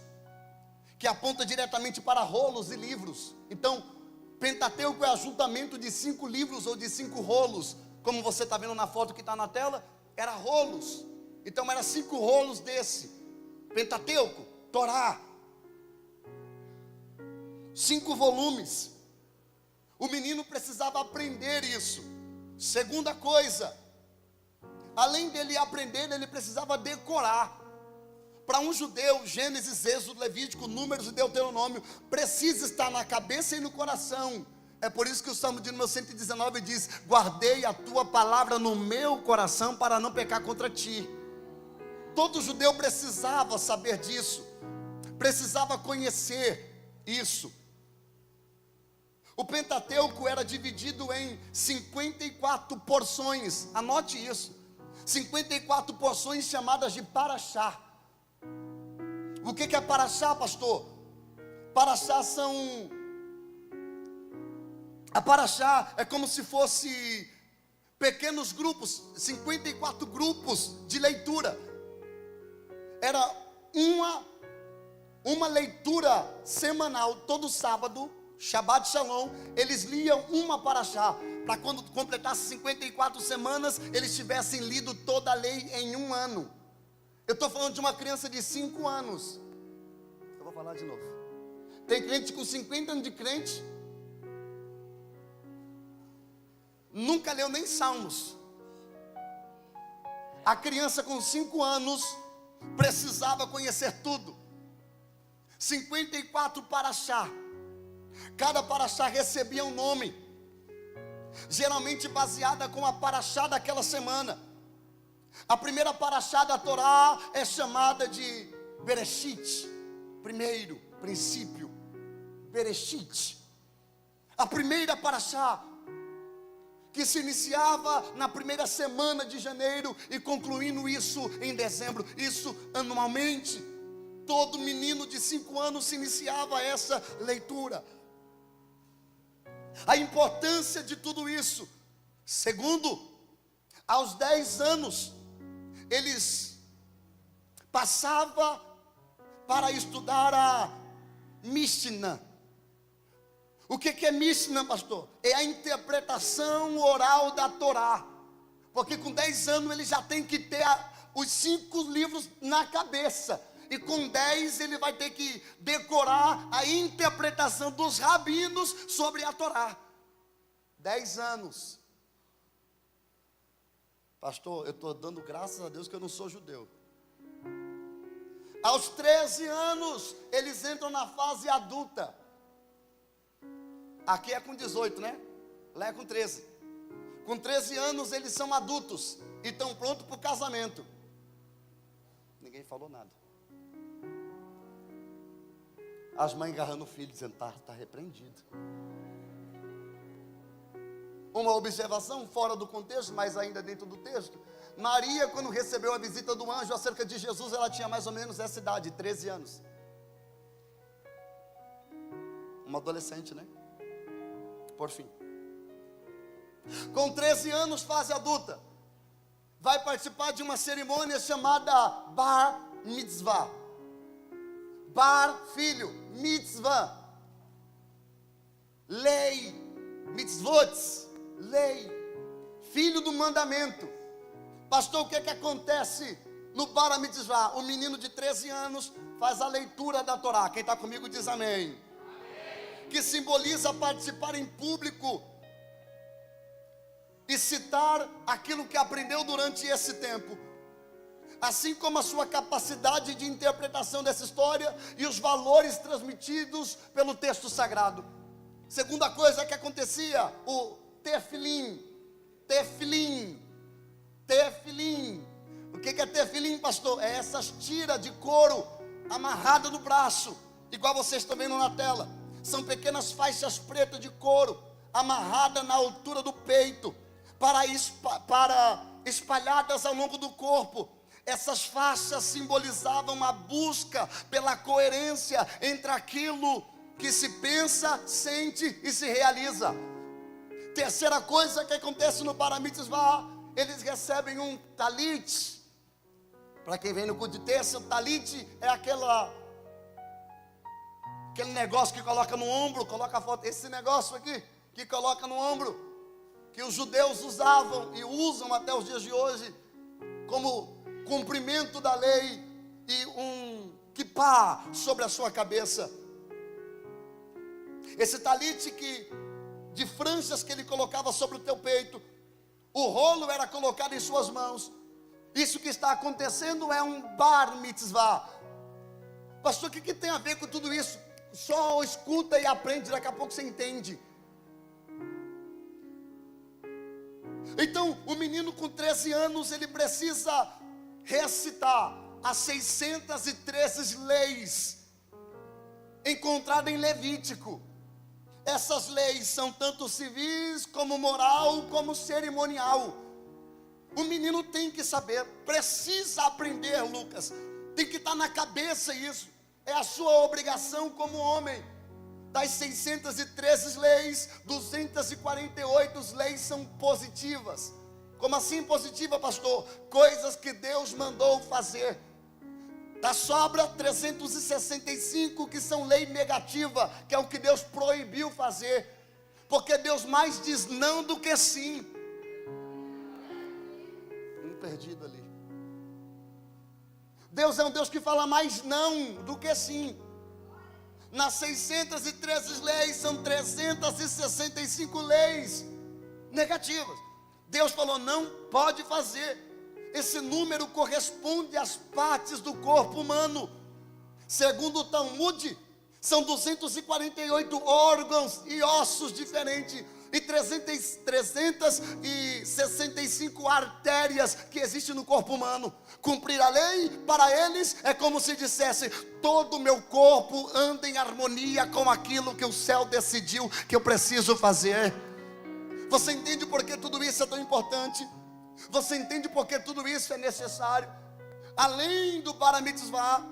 que aponta diretamente para rolos e livros. Então, Pentateuco é ajuntamento de 5 livros ou de 5 rolos. Como você está vendo na foto que está na tela, era rolos. Então era 5 rolos desse Pentateuco, Torá. 5 volumes. O menino precisava aprender isso. Segunda coisa, além dele aprender, ele precisava decorar. Para um judeu, Gênesis, Êxodo, Levítico, Números e Deuteronômio precisa estar na cabeça e no coração. É por isso que o Salmo de número 119 diz: guardei a tua palavra no meu coração para não pecar contra ti. Todo judeu precisava saber disso, precisava conhecer isso. O Pentateuco era dividido em 54 porções, anote isso, 54 porções chamadas de Paraxá. O que é Paraxá, pastor? Paraxá são... A Paraxá é como se fosse pequenos grupos, 54 grupos de leitura. Era uma leitura semanal, todo sábado, Shabbat Shalom, eles liam uma Paraxá, para quando completasse 54 semanas, eles tivessem lido toda a lei em 1 ano. Eu estou falando de uma criança de 5 anos. Eu vou falar de novo. Tem crente com 50 anos de crente, nunca leu nem Salmos. A criança com 5 anos precisava conhecer tudo. 54 Paraxá. Cada Paraxá recebia um nome, geralmente baseada com a Paraxá daquela semana. A primeira Paraxá da Torá é chamada de Bereshit, primeiro, princípio, Bereshit. A primeira Paraxá que se iniciava na primeira semana de janeiro e concluindo isso em dezembro. Isso anualmente. Todo menino de 5 anos se iniciava essa leitura. A importância de tudo isso. Segundo, aos 10 anos, eles passavam para estudar a Mishnah. O que é Mishnah, pastor? É a interpretação oral da Torá. Porque com 10 anos ele já tem que ter os 5 livros na cabeça. E com 10 ele vai ter que decorar a interpretação dos rabinos sobre a Torá. 10 anos. Pastor, eu estou dando graças a Deus que eu não sou judeu. Aos 13 anos, eles entram na fase adulta. Aqui é com 18, né? Lá é com 13. Com 13 anos, eles são adultos e estão prontos para o casamento. Ninguém falou nada. As mães agarrando o filho, dizendo, está repreendido. Uma observação fora do contexto, mas ainda dentro do texto. Maria, quando recebeu a visita do anjo acerca de Jesus, ela tinha mais ou menos essa idade, 13 anos. Uma adolescente, né? Por fim. Com 13 anos, fase adulta, vai participar de uma cerimônia chamada Bar Mitzvah. Bar, filho, Mitzvah, lei, mitzvot, lei, filho do mandamento. Pastor, o que acontece no Bar Mitzvah? O menino de 13 anos faz a leitura da Torá. Quem está comigo diz amém. Amém. Que simboliza participar em público e citar aquilo que aprendeu durante esse tempo, assim como a sua capacidade de interpretação dessa história e os valores transmitidos pelo texto sagrado. Segunda coisa que acontecia, o tefilim. O que é tefilim, pastor? É essas tiras de couro amarradas no braço, igual vocês estão vendo na tela. São pequenas faixas pretas de couro amarradas na altura do peito, para espalhadas ao longo do corpo. Essas faixas simbolizavam a busca pela coerência entre aquilo que se pensa, sente e se realiza. Terceira coisa que acontece no Bar Mitzvah, eles recebem um talit. Para quem vem no culto de terça, o talit é aquele negócio que coloca no ombro, coloca a foto, esse negócio aqui, que coloca no ombro, que os judeus usavam e usam até os dias de hoje, como cumprimento da lei, e um kippah sobre a sua cabeça. Esse talit de franjas que ele colocava sobre o teu peito, o rolo era colocado em suas mãos. Isso que está acontecendo é um Bar Mitzvah. Pastor, o que tem a ver com tudo isso? Só escuta e aprende, daqui a pouco você entende. Então, o menino com 13 anos, ele precisa recitar as 613 leis encontradas em Levítico. Essas leis são tanto civis, como moral, como cerimonial. O menino tem que saber, precisa aprender, Lucas. Tem que estar na cabeça isso. É a sua obrigação como homem. Das 613 leis, 248 leis são positivas. Como assim positiva, pastor? Coisas que Deus mandou fazer. Da sobra 365 que são lei negativa, que é o que Deus proibiu fazer. Porque Deus mais diz não do que sim. Perdido ali. Deus é um Deus que fala mais não do que sim. Nas 613 leis, são 365 leis negativas. Deus falou, não pode fazer. Esse número corresponde às partes do corpo humano. Segundo o Talmud, são 248 órgãos e ossos diferentes, e 365 artérias que existem no corpo humano. Cumprir a lei, para eles, é como se dissesse, todo o meu corpo anda em harmonia com aquilo que o céu decidiu que eu preciso fazer. Você entende por que tudo isso é tão importante? Você entende por que tudo isso é necessário? Além do bar mitzvah,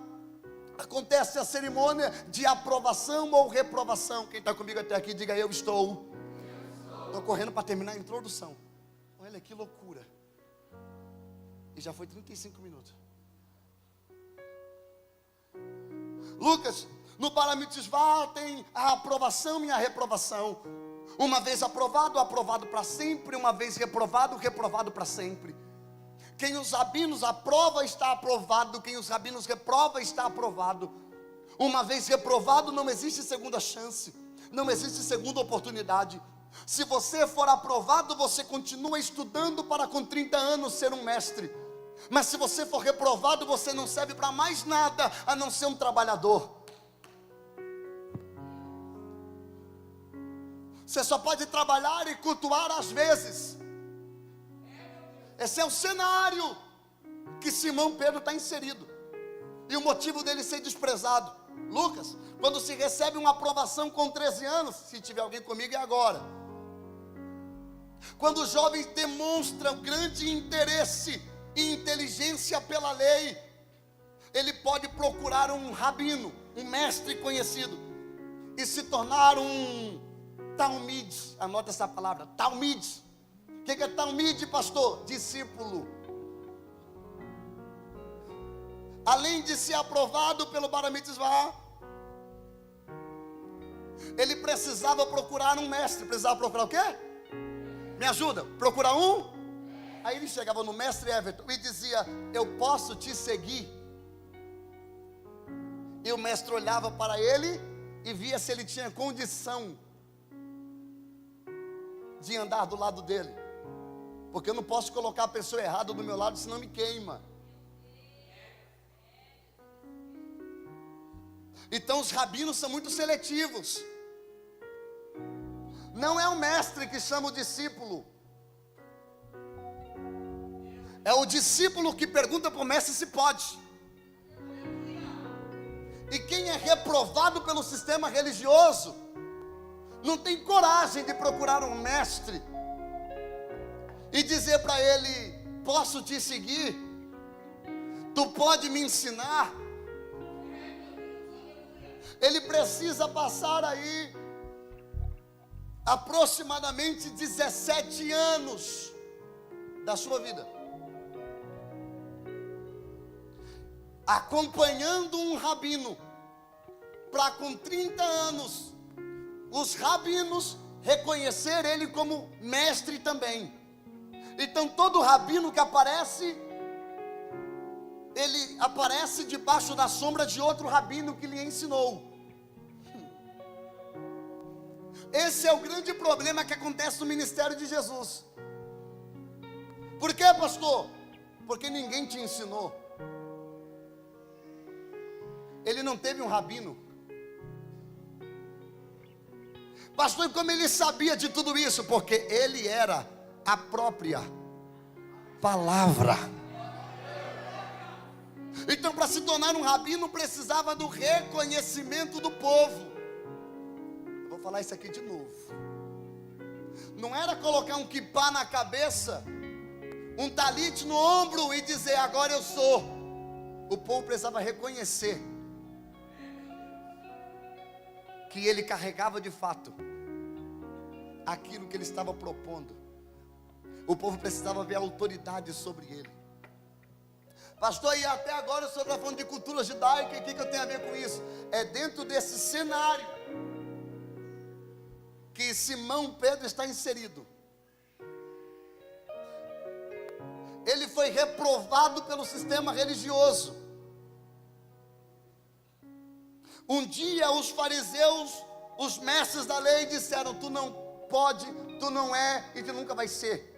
acontece a cerimônia de aprovação ou reprovação. Quem está comigo até aqui, diga: eu estou. Estou correndo para terminar a introdução. Olha que loucura. E já foi 35 minutos. Lucas, no bar mitzvah tem a aprovação e a reprovação. Uma vez aprovado, aprovado para sempre. Uma vez reprovado, reprovado para sempre. Quem os rabinos aprova está aprovado. Quem os rabinos reprova está aprovado. Uma vez reprovado, não existe segunda chance. Não existe segunda oportunidade. Se você for aprovado, você continua estudando para com 30 anos ser um mestre. Mas se você for reprovado, você não serve para mais nada a não ser um trabalhador. Você só pode trabalhar e cultuar às vezes. Esse é o cenário que Simão Pedro está inserido. E o motivo dele ser desprezado. Lucas, quando se recebe uma aprovação com 13 anos, se tiver alguém comigo é agora. Quando o jovem demonstra um grande interesse e inteligência pela lei, ele pode procurar um rabino, um mestre conhecido, e se tornar um talmid. Anota essa palavra, talmid. O que é talmid, pastor? Discípulo. Além de ser aprovado pelo bar mitzvah, ele precisava procurar um mestre. Precisava procurar o quê? Me ajuda, procurar um? Aí ele chegava no mestre Everton e dizia: eu posso te seguir? E o mestre olhava para ele e via se ele tinha condição de andar do lado dele. Porque eu não posso colocar a pessoa errada do meu lado, senão me queima. Então os rabinos são muito seletivos. Não é o mestre que chama o discípulo. É o discípulo que pergunta para o mestre se pode. E quem é reprovado pelo sistema religioso não tem coragem de procurar um mestre e dizer para ele: posso te seguir? Tu pode me ensinar? Ele precisa passar aí aproximadamente 17 anos da sua vida acompanhando um rabino, para com 30 anos os rabinos reconhecer ele como mestre também. Então todo rabino que aparece, ele aparece debaixo da sombra de outro rabino que lhe ensinou. Esse é o grande problema que acontece no ministério de Jesus. Por quê, pastor? Porque ninguém te ensinou. Ele não teve um rabino. Pastor, e como ele sabia de tudo isso? Porque ele era a própria palavra. Então, para se tornar um rabino, precisava do reconhecimento do povo. Eu vou falar isso aqui de novo. Não era colocar um kippá na cabeça, um talite no ombro e dizer: agora eu sou. O povo precisava reconhecer que ele carregava de fato aquilo que ele estava propondo. O povo precisava ver a autoridade sobre ele. Pastor, e até agora o senhor está falando de cultura judaica, e o que eu tenho a ver com isso? É dentro desse cenário que Simão Pedro está inserido. Ele foi reprovado pelo sistema religioso. Um dia os fariseus, os mestres da lei, disseram: tu não pode, tu não é e tu nunca vai ser.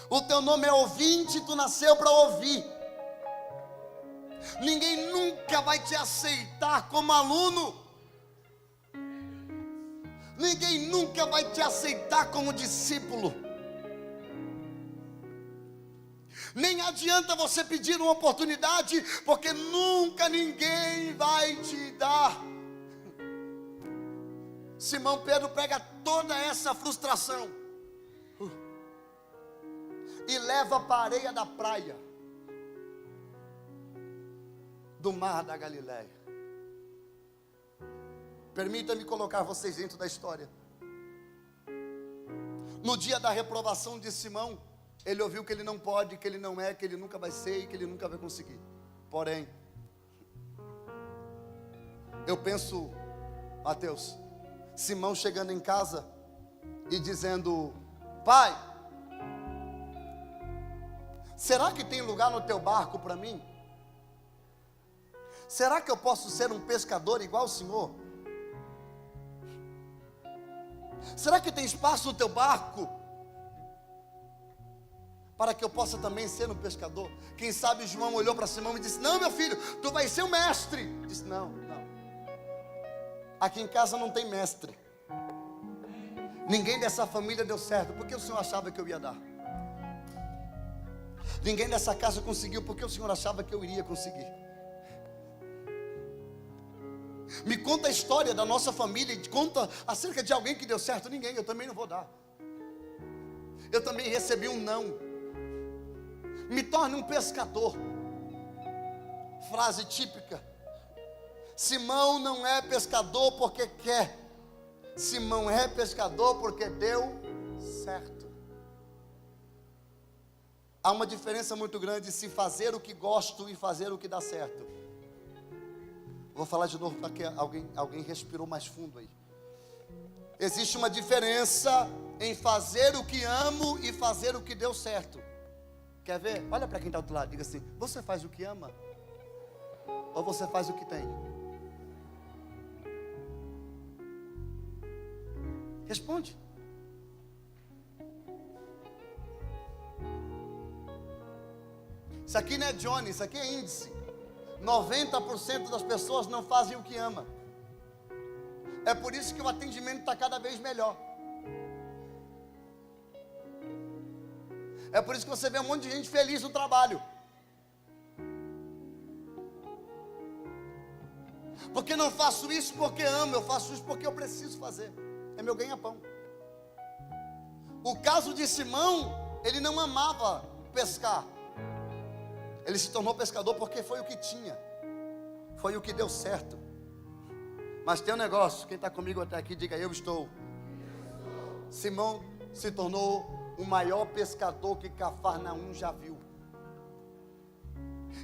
O teu nome é ouvinte, tu nasceu para ouvir. Ninguém nunca vai te aceitar como aluno. Ninguém nunca vai te aceitar como discípulo. Nem adianta você pedir uma oportunidade, porque nunca ninguém vai te dar. Simão Pedro pega toda essa frustração e leva para a areia da praia do mar da Galileia. Permita-me colocar vocês dentro da história. No dia da reprovação de Simão, ele ouviu que ele não pode, que ele não é, que ele nunca vai ser e que ele nunca vai conseguir. Porém, eu penso, Mateus, Simão chegando em casa e dizendo: pai, será que tem lugar no teu barco para mim? Será que eu posso ser um pescador igual o senhor? Será que tem espaço no teu barco para que eu possa também ser um pescador? Quem sabe João olhou para Simão e disse: não, meu filho, tu vais ser um mestre. Disse: não. Aqui em casa não tem mestre. Ninguém dessa família deu certo. Por que o senhor achava que eu ia dar? Ninguém dessa casa conseguiu. Por que o senhor achava que eu iria conseguir? Me conta a história da nossa família. Conta acerca de alguém que deu certo. Ninguém, eu também não vou dar. Eu também recebi um não. Me torne um pescador. Frase típica. Simão não é pescador porque quer. Simão é pescador porque deu certo. Há uma diferença muito grande se fazer o que gosto e fazer o que dá certo. Vou falar de novo para que alguém respirou mais fundo aí. Existe uma diferença em fazer o que amo e fazer o que deu certo. Quer ver? Olha para quem está do outro lado, diga assim: você faz o que ama? Ou você faz o que tem? Responde. Isso aqui não é Johnny, isso aqui é índice. 90% das pessoas não fazem o que ama. É por isso que o atendimento está cada vez melhor. É por isso que você vê um monte de gente feliz no trabalho. Porque não faço isso porque amo, eu faço isso porque eu preciso fazer. É meu ganha-pão. O caso de Simão, ele não amava pescar. Ele se tornou pescador porque foi o que tinha. Foi o que deu certo. Mas tem um negócio, quem está comigo até aqui, diga: eu estou. Simão se tornou o maior pescador que Cafarnaum já viu.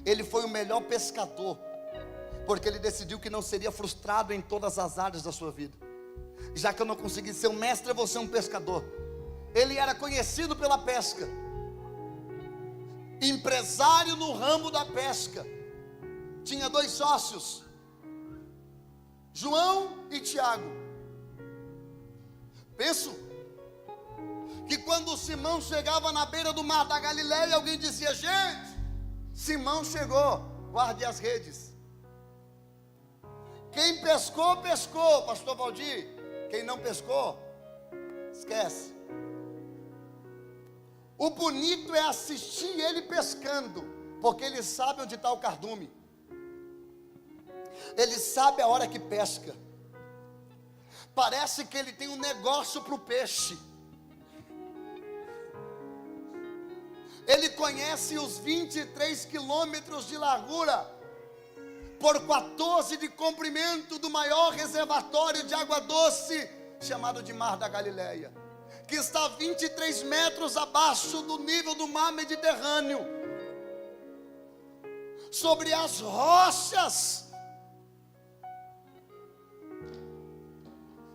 Ele foi o melhor pescador, porque ele decidiu que não seria frustrado em todas as áreas da sua vida. Já que eu não consegui ser um mestre, eu vou ser um pescador. Ele era conhecido pela pesca, empresário no ramo da pesca. Tinha 2 sócios, João e Tiago. Penso que quando Simão chegava na beira do mar da Galileia, alguém dizia: gente, Simão chegou, guarde as redes. Quem pescou, pescou, pastor Valdir. Quem não pescou, esquece. O bonito é assistir ele pescando, porque ele sabe onde está o cardume. Ele sabe a hora que pesca. Parece que ele tem um negócio para o peixe. Ele conhece os 23 quilômetros de largura por 14 de comprimento do maior reservatório de água doce, chamado de Mar da Galileia, que está 23 metros abaixo do nível do mar Mediterrâneo. Sobre as rochas,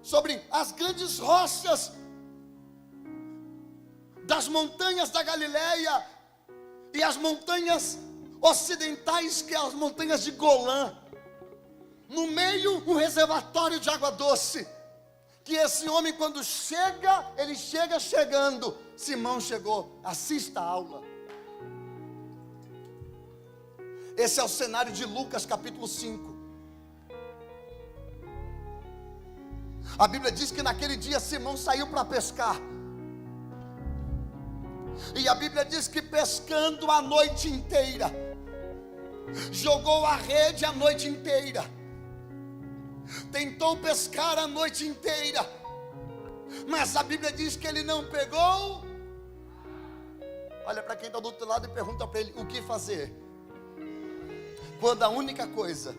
sobre as grandes rochas das montanhas da Galileia e as montanhas ocidentais, que é as montanhas de Golã. No meio, um reservatório de água doce, que esse homem, quando chega, ele chega chegando. Simão chegou, assista a aula. Esse é o cenário de Lucas capítulo 5. A Bíblia diz que naquele dia Simão saiu para pescar. E a Bíblia diz que pescando a noite inteira, jogou a rede a noite inteira, tentou pescar a noite inteira, mas a Bíblia diz que ele não pegou. Olha para quem está do outro lado e pergunta para ele: o que fazer? Quando a única coisa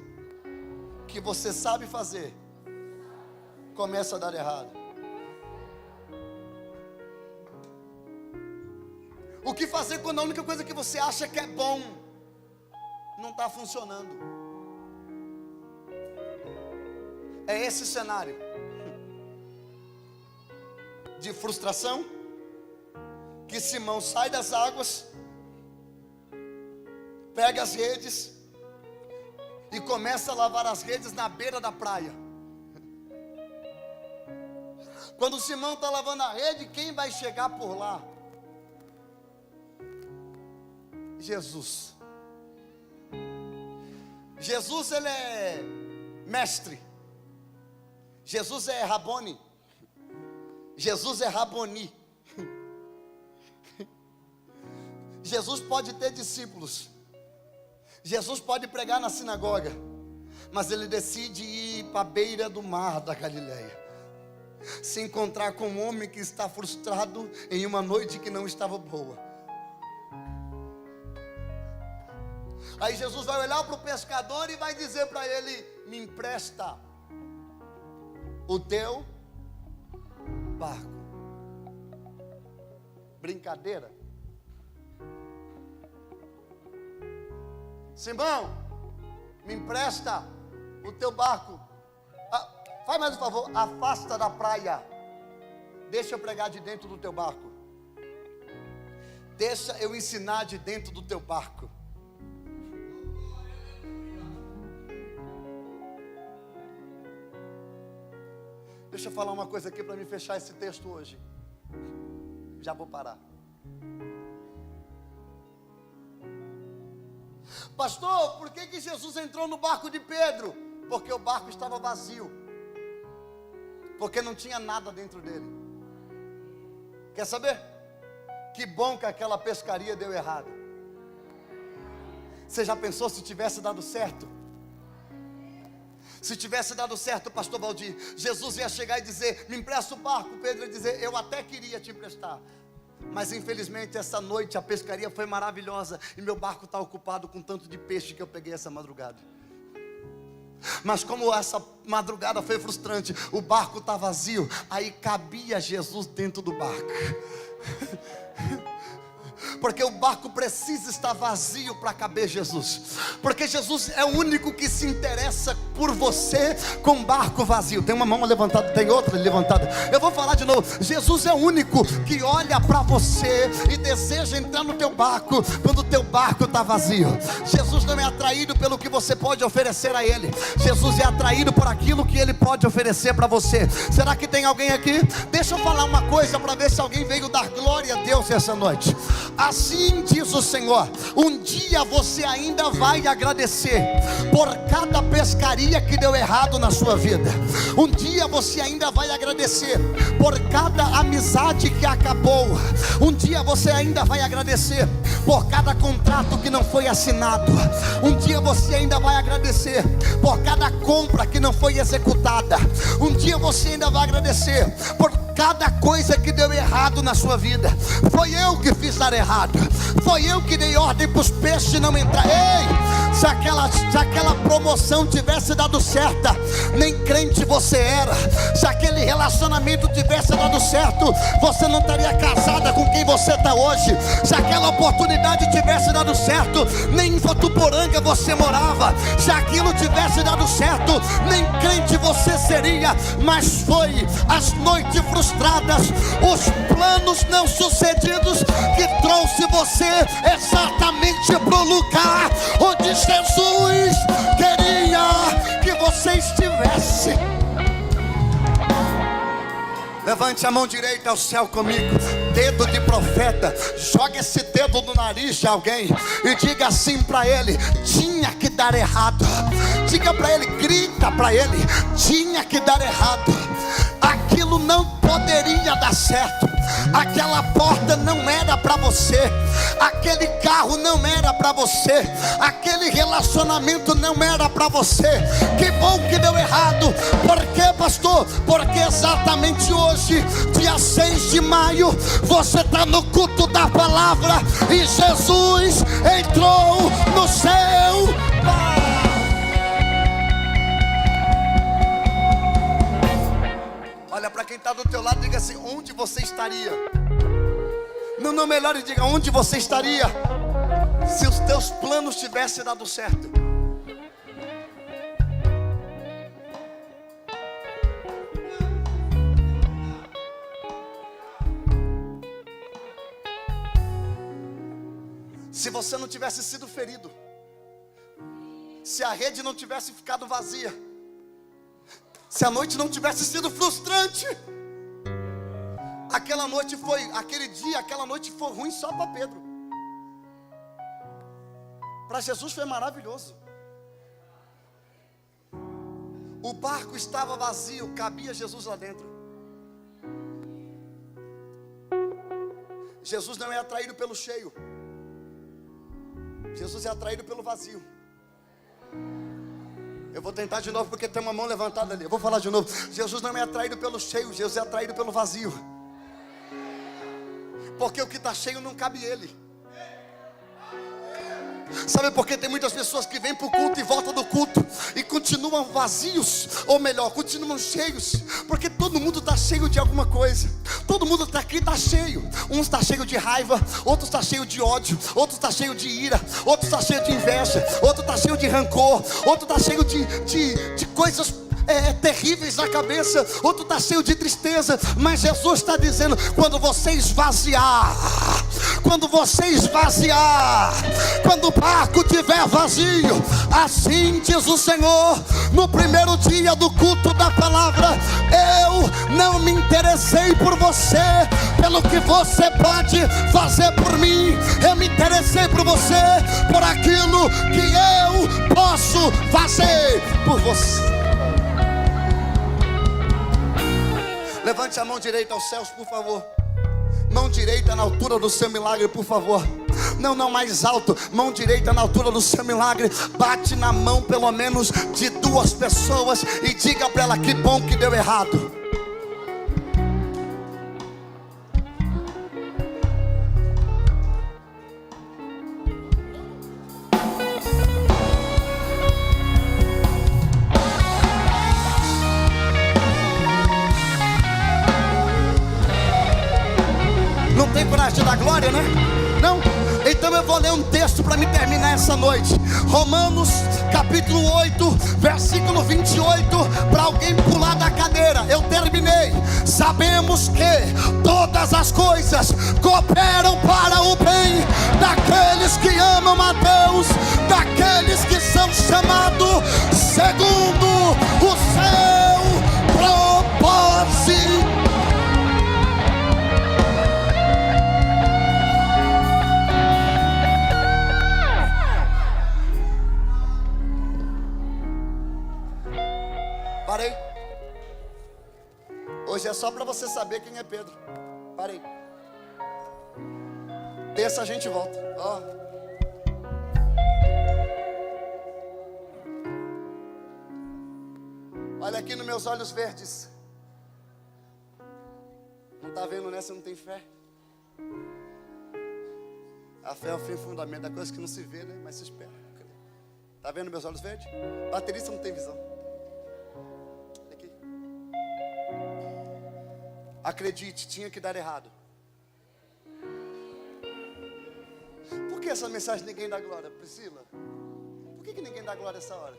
que você sabe fazer começa a dar errado. O que fazer quando a única coisa que você acha que é bom não está funcionando? É esse cenário de frustração que Simão sai das águas, pega as redes e começa a lavar as redes na beira da praia. Quando Simão está lavando a rede, quem vai chegar por lá? Jesus. Jesus, ele é mestre. Jesus é Rabone. Jesus é Raboni. Jesus pode ter discípulos. Jesus pode pregar na sinagoga, mas ele decide ir para a beira do mar da Galileia, se encontrar com um homem que está frustrado em uma noite que não estava boa. Aí Jesus vai olhar para o pescador e vai dizer para ele: me empresta o teu barco. Brincadeira? Simão, me empresta o teu barco. Faz mais um favor, afasta da praia. Deixa eu pregar de dentro do teu barco. Deixa eu ensinar de dentro do teu barco. Deixa eu falar uma coisa aqui para me fechar esse texto hoje. Já vou parar. Pastor, por que Jesus entrou no barco de Pedro? Porque o barco estava vazio. Porque não tinha nada dentro dele. Quer saber? Que bom que aquela pescaria deu errado. Você já pensou se tivesse dado certo? Se tivesse dado certo, pastor Valdir, Jesus ia chegar e dizer: me empresta o barco. Pedro ia dizer: eu até queria te emprestar, mas infelizmente essa noite a pescaria foi maravilhosa e meu barco está ocupado com tanto de peixe que eu peguei essa madrugada. Mas como essa madrugada foi frustrante, o barco está vazio, aí cabia Jesus dentro do barco. Porque o barco precisa estar vazio para caber Jesus. Porque Jesus é o único que se interessa por você com o barco vazio. Tem uma mão levantada, tem outra levantada. Eu vou falar de novo. Jesus é o único que olha para você e deseja entrar no teu barco quando o teu barco está vazio. Jesus não é atraído pelo que você pode oferecer a Ele. Jesus é atraído por aquilo que Ele pode oferecer para você. Será que tem alguém aqui? Deixa eu falar uma coisa para ver se alguém veio dar glória a Deus essa noite. Assim diz o Senhor: um dia você ainda vai agradecer por cada pescaria que deu errado na sua vida. Um dia você ainda vai agradecer por cada amizade que acabou. Um dia você ainda vai agradecer por cada contrato que não foi assinado. Um dia você ainda vai agradecer por cada compra que não foi executada. Um dia você ainda vai agradecer por cada coisa que deu errado na sua vida. Foi eu que fiz dar errado. Foi eu que dei ordem para os peixes não entrar. Ei, se aquela promoção tivesse dado certa, nem crente você era. Se aquele relacionamento tivesse dado certo, você não estaria casada com quem você está hoje. Se aquela oportunidade tivesse dado certo, nem em Votuporanga você morava. Se aquilo tivesse dado certo, nem crente você seria. Mas foi as noites frustradas, os planos não sucedidos, que trouxe você exatamente para o lugar onde Jesus queria que você estivesse. Levante a mão direita ao céu comigo. Dedo de profeta. Joga esse dedo no nariz de alguém e diga assim para ele: tinha que dar errado. Diga para ele, grita para ele: tinha que dar errado. Aquilo não poderia dar certo. Aquela porta não era para você. Aquele carro não era para você. Aquele relacionamento não era para você. Que bom que deu errado. Por quê, pastor? Porque exatamente hoje, dia 6 de maio, você está no culto da palavra e Jesus entrou no seu lar. Olha para quem está do teu lado e diga assim: onde você estaria? Não, melhor, e diga: onde você estaria se os teus planos tivessem dado certo? Se você não tivesse sido ferido, se a rede não tivesse ficado vazia, se a noite não tivesse sido frustrante, aquela noite foi, aquele dia, aquela noite foi ruim só para Pedro. Para Jesus foi maravilhoso. O barco estava vazio, cabia Jesus lá dentro. Jesus não é atraído pelo cheio, Jesus é atraído pelo vazio. Eu vou tentar de novo porque tem uma mão levantada ali. Eu vou falar de novo. Jesus não é atraído pelo cheio, Jesus é atraído pelo vazio. Porque o que está cheio não cabe ele. Sabe por que tem muitas pessoas que vêm para o culto e voltam do culto e continuam vazios, ou melhor, continuam cheios? Porque todo mundo está cheio de alguma coisa. Todo mundo está aqui, está cheio. Um está cheio de raiva, outro está cheio de ódio, outro está cheio de ira, outro está cheio de inveja, outro está cheio de rancor, outro está cheio de coisas terríveis na cabeça, outro está cheio de tristeza. Mas Jesus está dizendo: quando você esvaziar, quando o barco estiver vazio, assim diz o Senhor, no primeiro dia do culto da palavra, eu não me interessei por você, pelo que você pode fazer por mim, eu me interessei por você, por aquilo que eu posso fazer por você. Levante a mão direita aos céus, por favor. Mão direita na altura do seu milagre, por favor. Não, mais alto. Mão direita na altura do seu milagre. Bate na mão pelo menos de 2 pessoas e diga para ela: que bom que deu errado. De dar glória, né? Não? Então eu vou ler um texto para me terminar essa noite. Romanos capítulo 8, versículo 28. Para alguém pular da cadeira. Eu terminei. Sabemos que todas as coisas cooperam para o bem daqueles que amam a Deus, daqueles que são chamados segundo o seu propósito. Parei. Hoje é só para você saber quem é Pedro. Parei. Desça, a gente volta. Olha aqui nos meus olhos verdes. Não está vendo, né? Você não tem fé. A fé é o fim e fundamento da coisa que não se vê, né? Mas se espera. Está vendo meus olhos verdes? Baterista não tem visão. Acredite, tinha que dar errado. Por que essa mensagem ninguém dá glória, Priscila? Por que ninguém dá glória essa hora?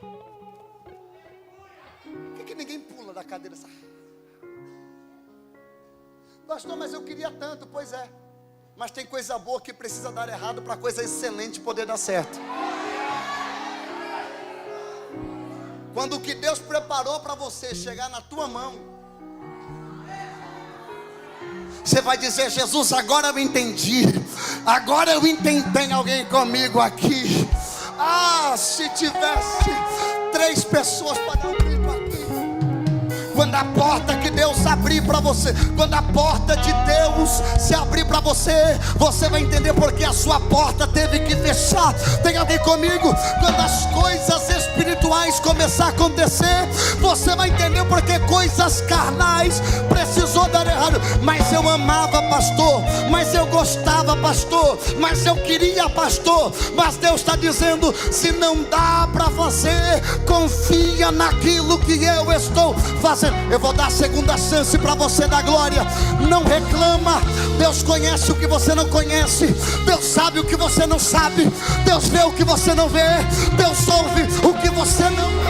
Por que ninguém pula da cadeira? Pastor, mas eu queria tanto. Pois é, mas tem coisa boa que precisa dar errado para coisa excelente poder dar certo. Quando o que Deus preparou para você chegar na tua mão, você vai dizer: Jesus, agora eu entendi. Agora eu entendi. Tem alguém comigo aqui? Se tivesse 3 pessoas para dar um grito aqui. Quando Quando a porta que Deus abrir para você, quando a porta de Deus se abrir para você, você vai entender porque a sua porta teve que fechar. Tem alguém comigo? Quando as coisas espirituais começar a acontecer, você vai entender porque coisas carnais precisou dar errado. Mas eu amava, pastor, mas eu gostava, pastor, mas eu queria, pastor. Mas Deus está dizendo: se não dá para fazer, confia naquilo que eu estou fazendo. Eu vou dar a segunda chance para você dar glória. Não reclama. Deus conhece o que você não conhece. Deus sabe o que você não sabe. Deus vê o que você não vê. Deus ouve o que você não ouve.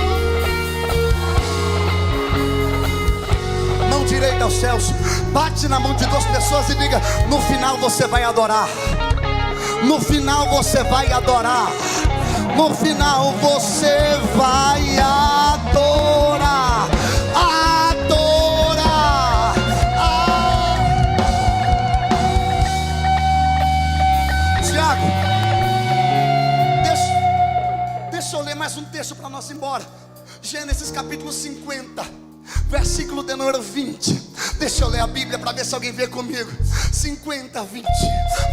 Mão direita aos céus, bate na mão de duas pessoas e diga: no final você vai adorar. No final você vai adorar. No final você vai adorar. Adorar. Tiago, deixa eu ler mais um texto para nós ir embora. Gênesis capítulo 50, versículo de número 20. Deixa eu ler a Bíblia para ver se alguém vê comigo. 50, 20.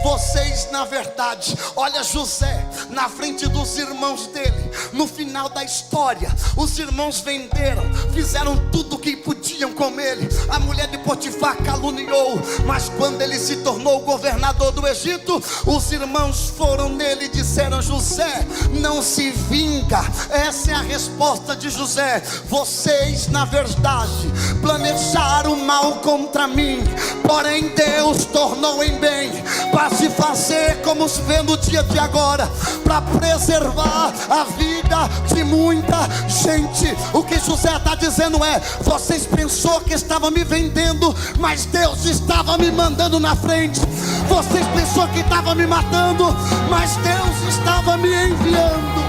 Vocês, na verdade, olha José na frente dos irmãos dele. No final da história, os irmãos venderam, fizeram tudo o que podiam com ele. A mulher de Potifar caluniou, mas quando ele se tornou governador do Egito, os irmãos foram nele e disseram: José não se vinga. Essa é a resposta de José. Vocês, na verdade, planejaram mal contra mim, porém Deus tornou em bem, para se fazer como se vê no dia de agora, para preservar a vida de muita gente. O que José está dizendo é: vocês pensou que estavam me vendendo, mas Deus estava me mandando na frente. Vocês pensou que estavam me matando, mas Deus estava me enviando.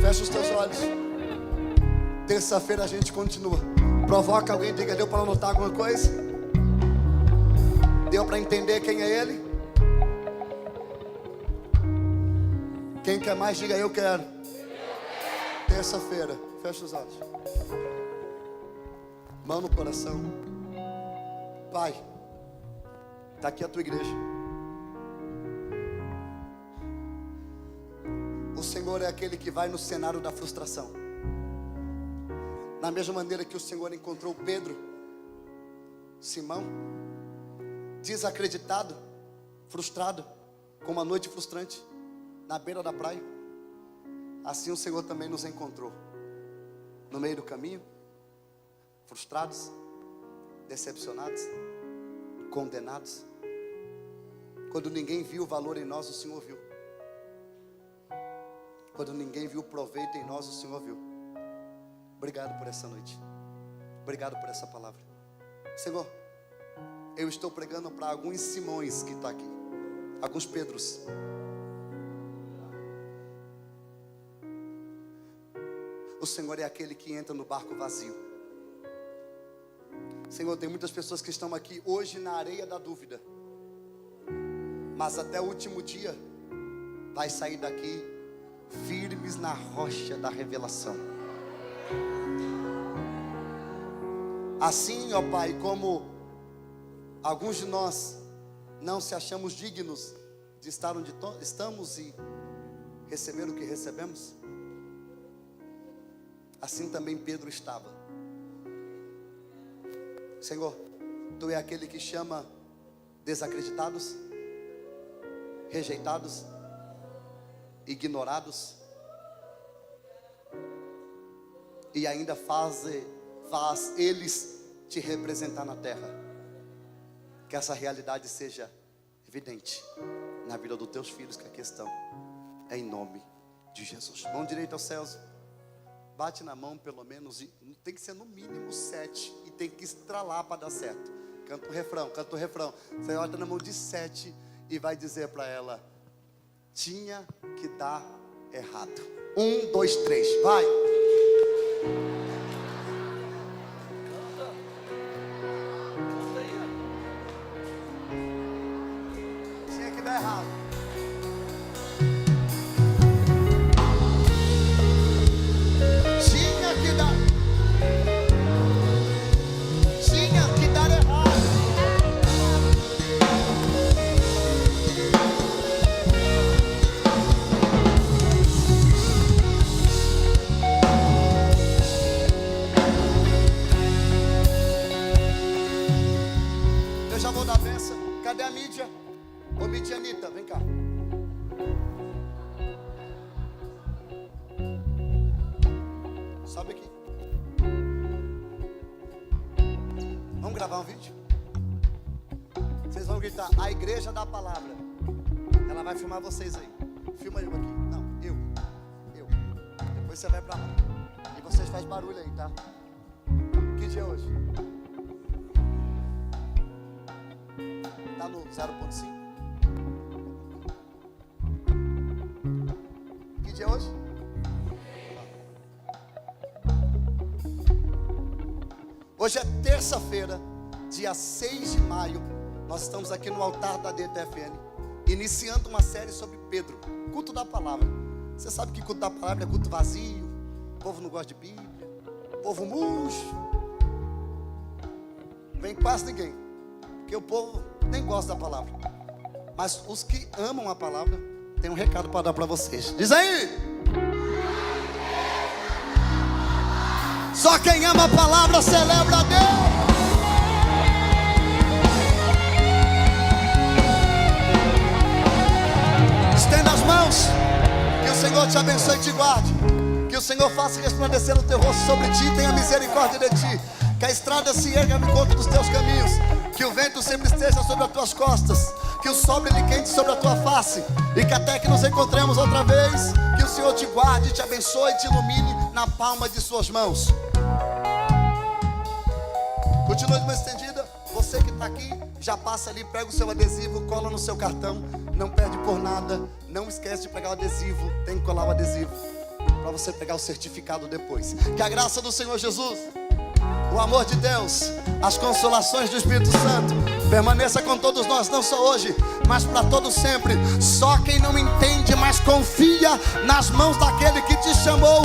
Fecha os teus olhos. Terça-feira a gente continua. Provoca alguém, diga: deu para anotar alguma coisa? Deu para entender quem é Ele? Quem quer mais, diga: eu quero. Terça-feira, fecha os olhos. Mão no coração. Pai, está aqui a tua igreja. O Senhor é aquele que vai no cenário da frustração. Da mesma maneira que o Senhor encontrou Pedro, Simão, desacreditado, frustrado, com uma noite frustrante, na beira da praia, assim o Senhor também nos encontrou, no meio do caminho, frustrados, decepcionados, condenados. Quando ninguém viu o valor em nós, o Senhor viu. Quando ninguém viu o proveito em nós, o Senhor viu. Obrigado por essa noite. Obrigado por essa palavra. Senhor, eu estou pregando para alguns Simões que estão aqui, alguns Pedros. O Senhor é aquele que entra no barco vazio. Senhor, tem muitas pessoas que estão aqui hoje na areia da dúvida, mas até o último dia vai sair daqui firmes na rocha da revelação. Assim, ó Pai, como alguns de nós não se achamos dignos de estar onde estamos e receber o que recebemos, assim também Pedro estava. Senhor, Tu é aquele que chama desacreditados, rejeitados, ignorados, e ainda faz eles te representar na terra. Que essa realidade seja evidente na vida dos teus filhos que aqui estão, em nome de Jesus. Mão direita aos céus, bate na mão pelo menos, e tem que ser no mínimo 7, e tem que estralar para dar certo. Canta o refrão, canta o refrão. Você olha na mão de 7 e vai dizer para ela: tinha que dar errado. 1, 2, 3, vai. Tinha que dar errado. Titia Anitta, vem cá. Sobe aqui. Vamos gravar um vídeo? Vocês vão gritar, a igreja da palavra. Ela vai filmar vocês aí. Filma eu aqui. Não, eu. Depois você vai pra lá. E vocês fazem barulho aí, tá? Que dia é hoje? Tá no 0.5. Que dia é hoje? Hoje é terça-feira, dia 6 de maio. Nós estamos aqui no altar da DTFN, iniciando uma série sobre Pedro, culto da palavra. Você sabe que culto da palavra é culto vazio, o povo não gosta de Bíblia, o povo murcho, vem quase ninguém, porque o povo nem gosta da palavra. Mas os que amam a palavra, tem um recado para dar para vocês. Diz aí! Só quem ama a palavra celebra a Deus. Estenda as mãos. Que o Senhor te abençoe e te guarde. Que o Senhor faça resplandecer o teu rosto sobre ti e tenha misericórdia de ti. Que a estrada se erga no encontro dos teus caminhos. Que o vento sempre esteja sobre as tuas costas. Que o sol brilhe quente sobre a tua face. E que até que nos encontremos outra vez, que o Senhor te guarde, te abençoe e te ilumine na palma de suas mãos. Continua de mão estendida. Você que está aqui, já passa ali, pega o seu adesivo, cola no seu cartão. Não perde por nada. Não esquece de pegar o adesivo. Tem que colar o adesivo para você pegar o certificado depois. Que a graça do Senhor Jesus, o amor de Deus, as consolações do Espírito Santo permaneça com todos nós, não só hoje, mas para todo sempre. Só quem não entende, mas confia nas mãos daquele que te chamou,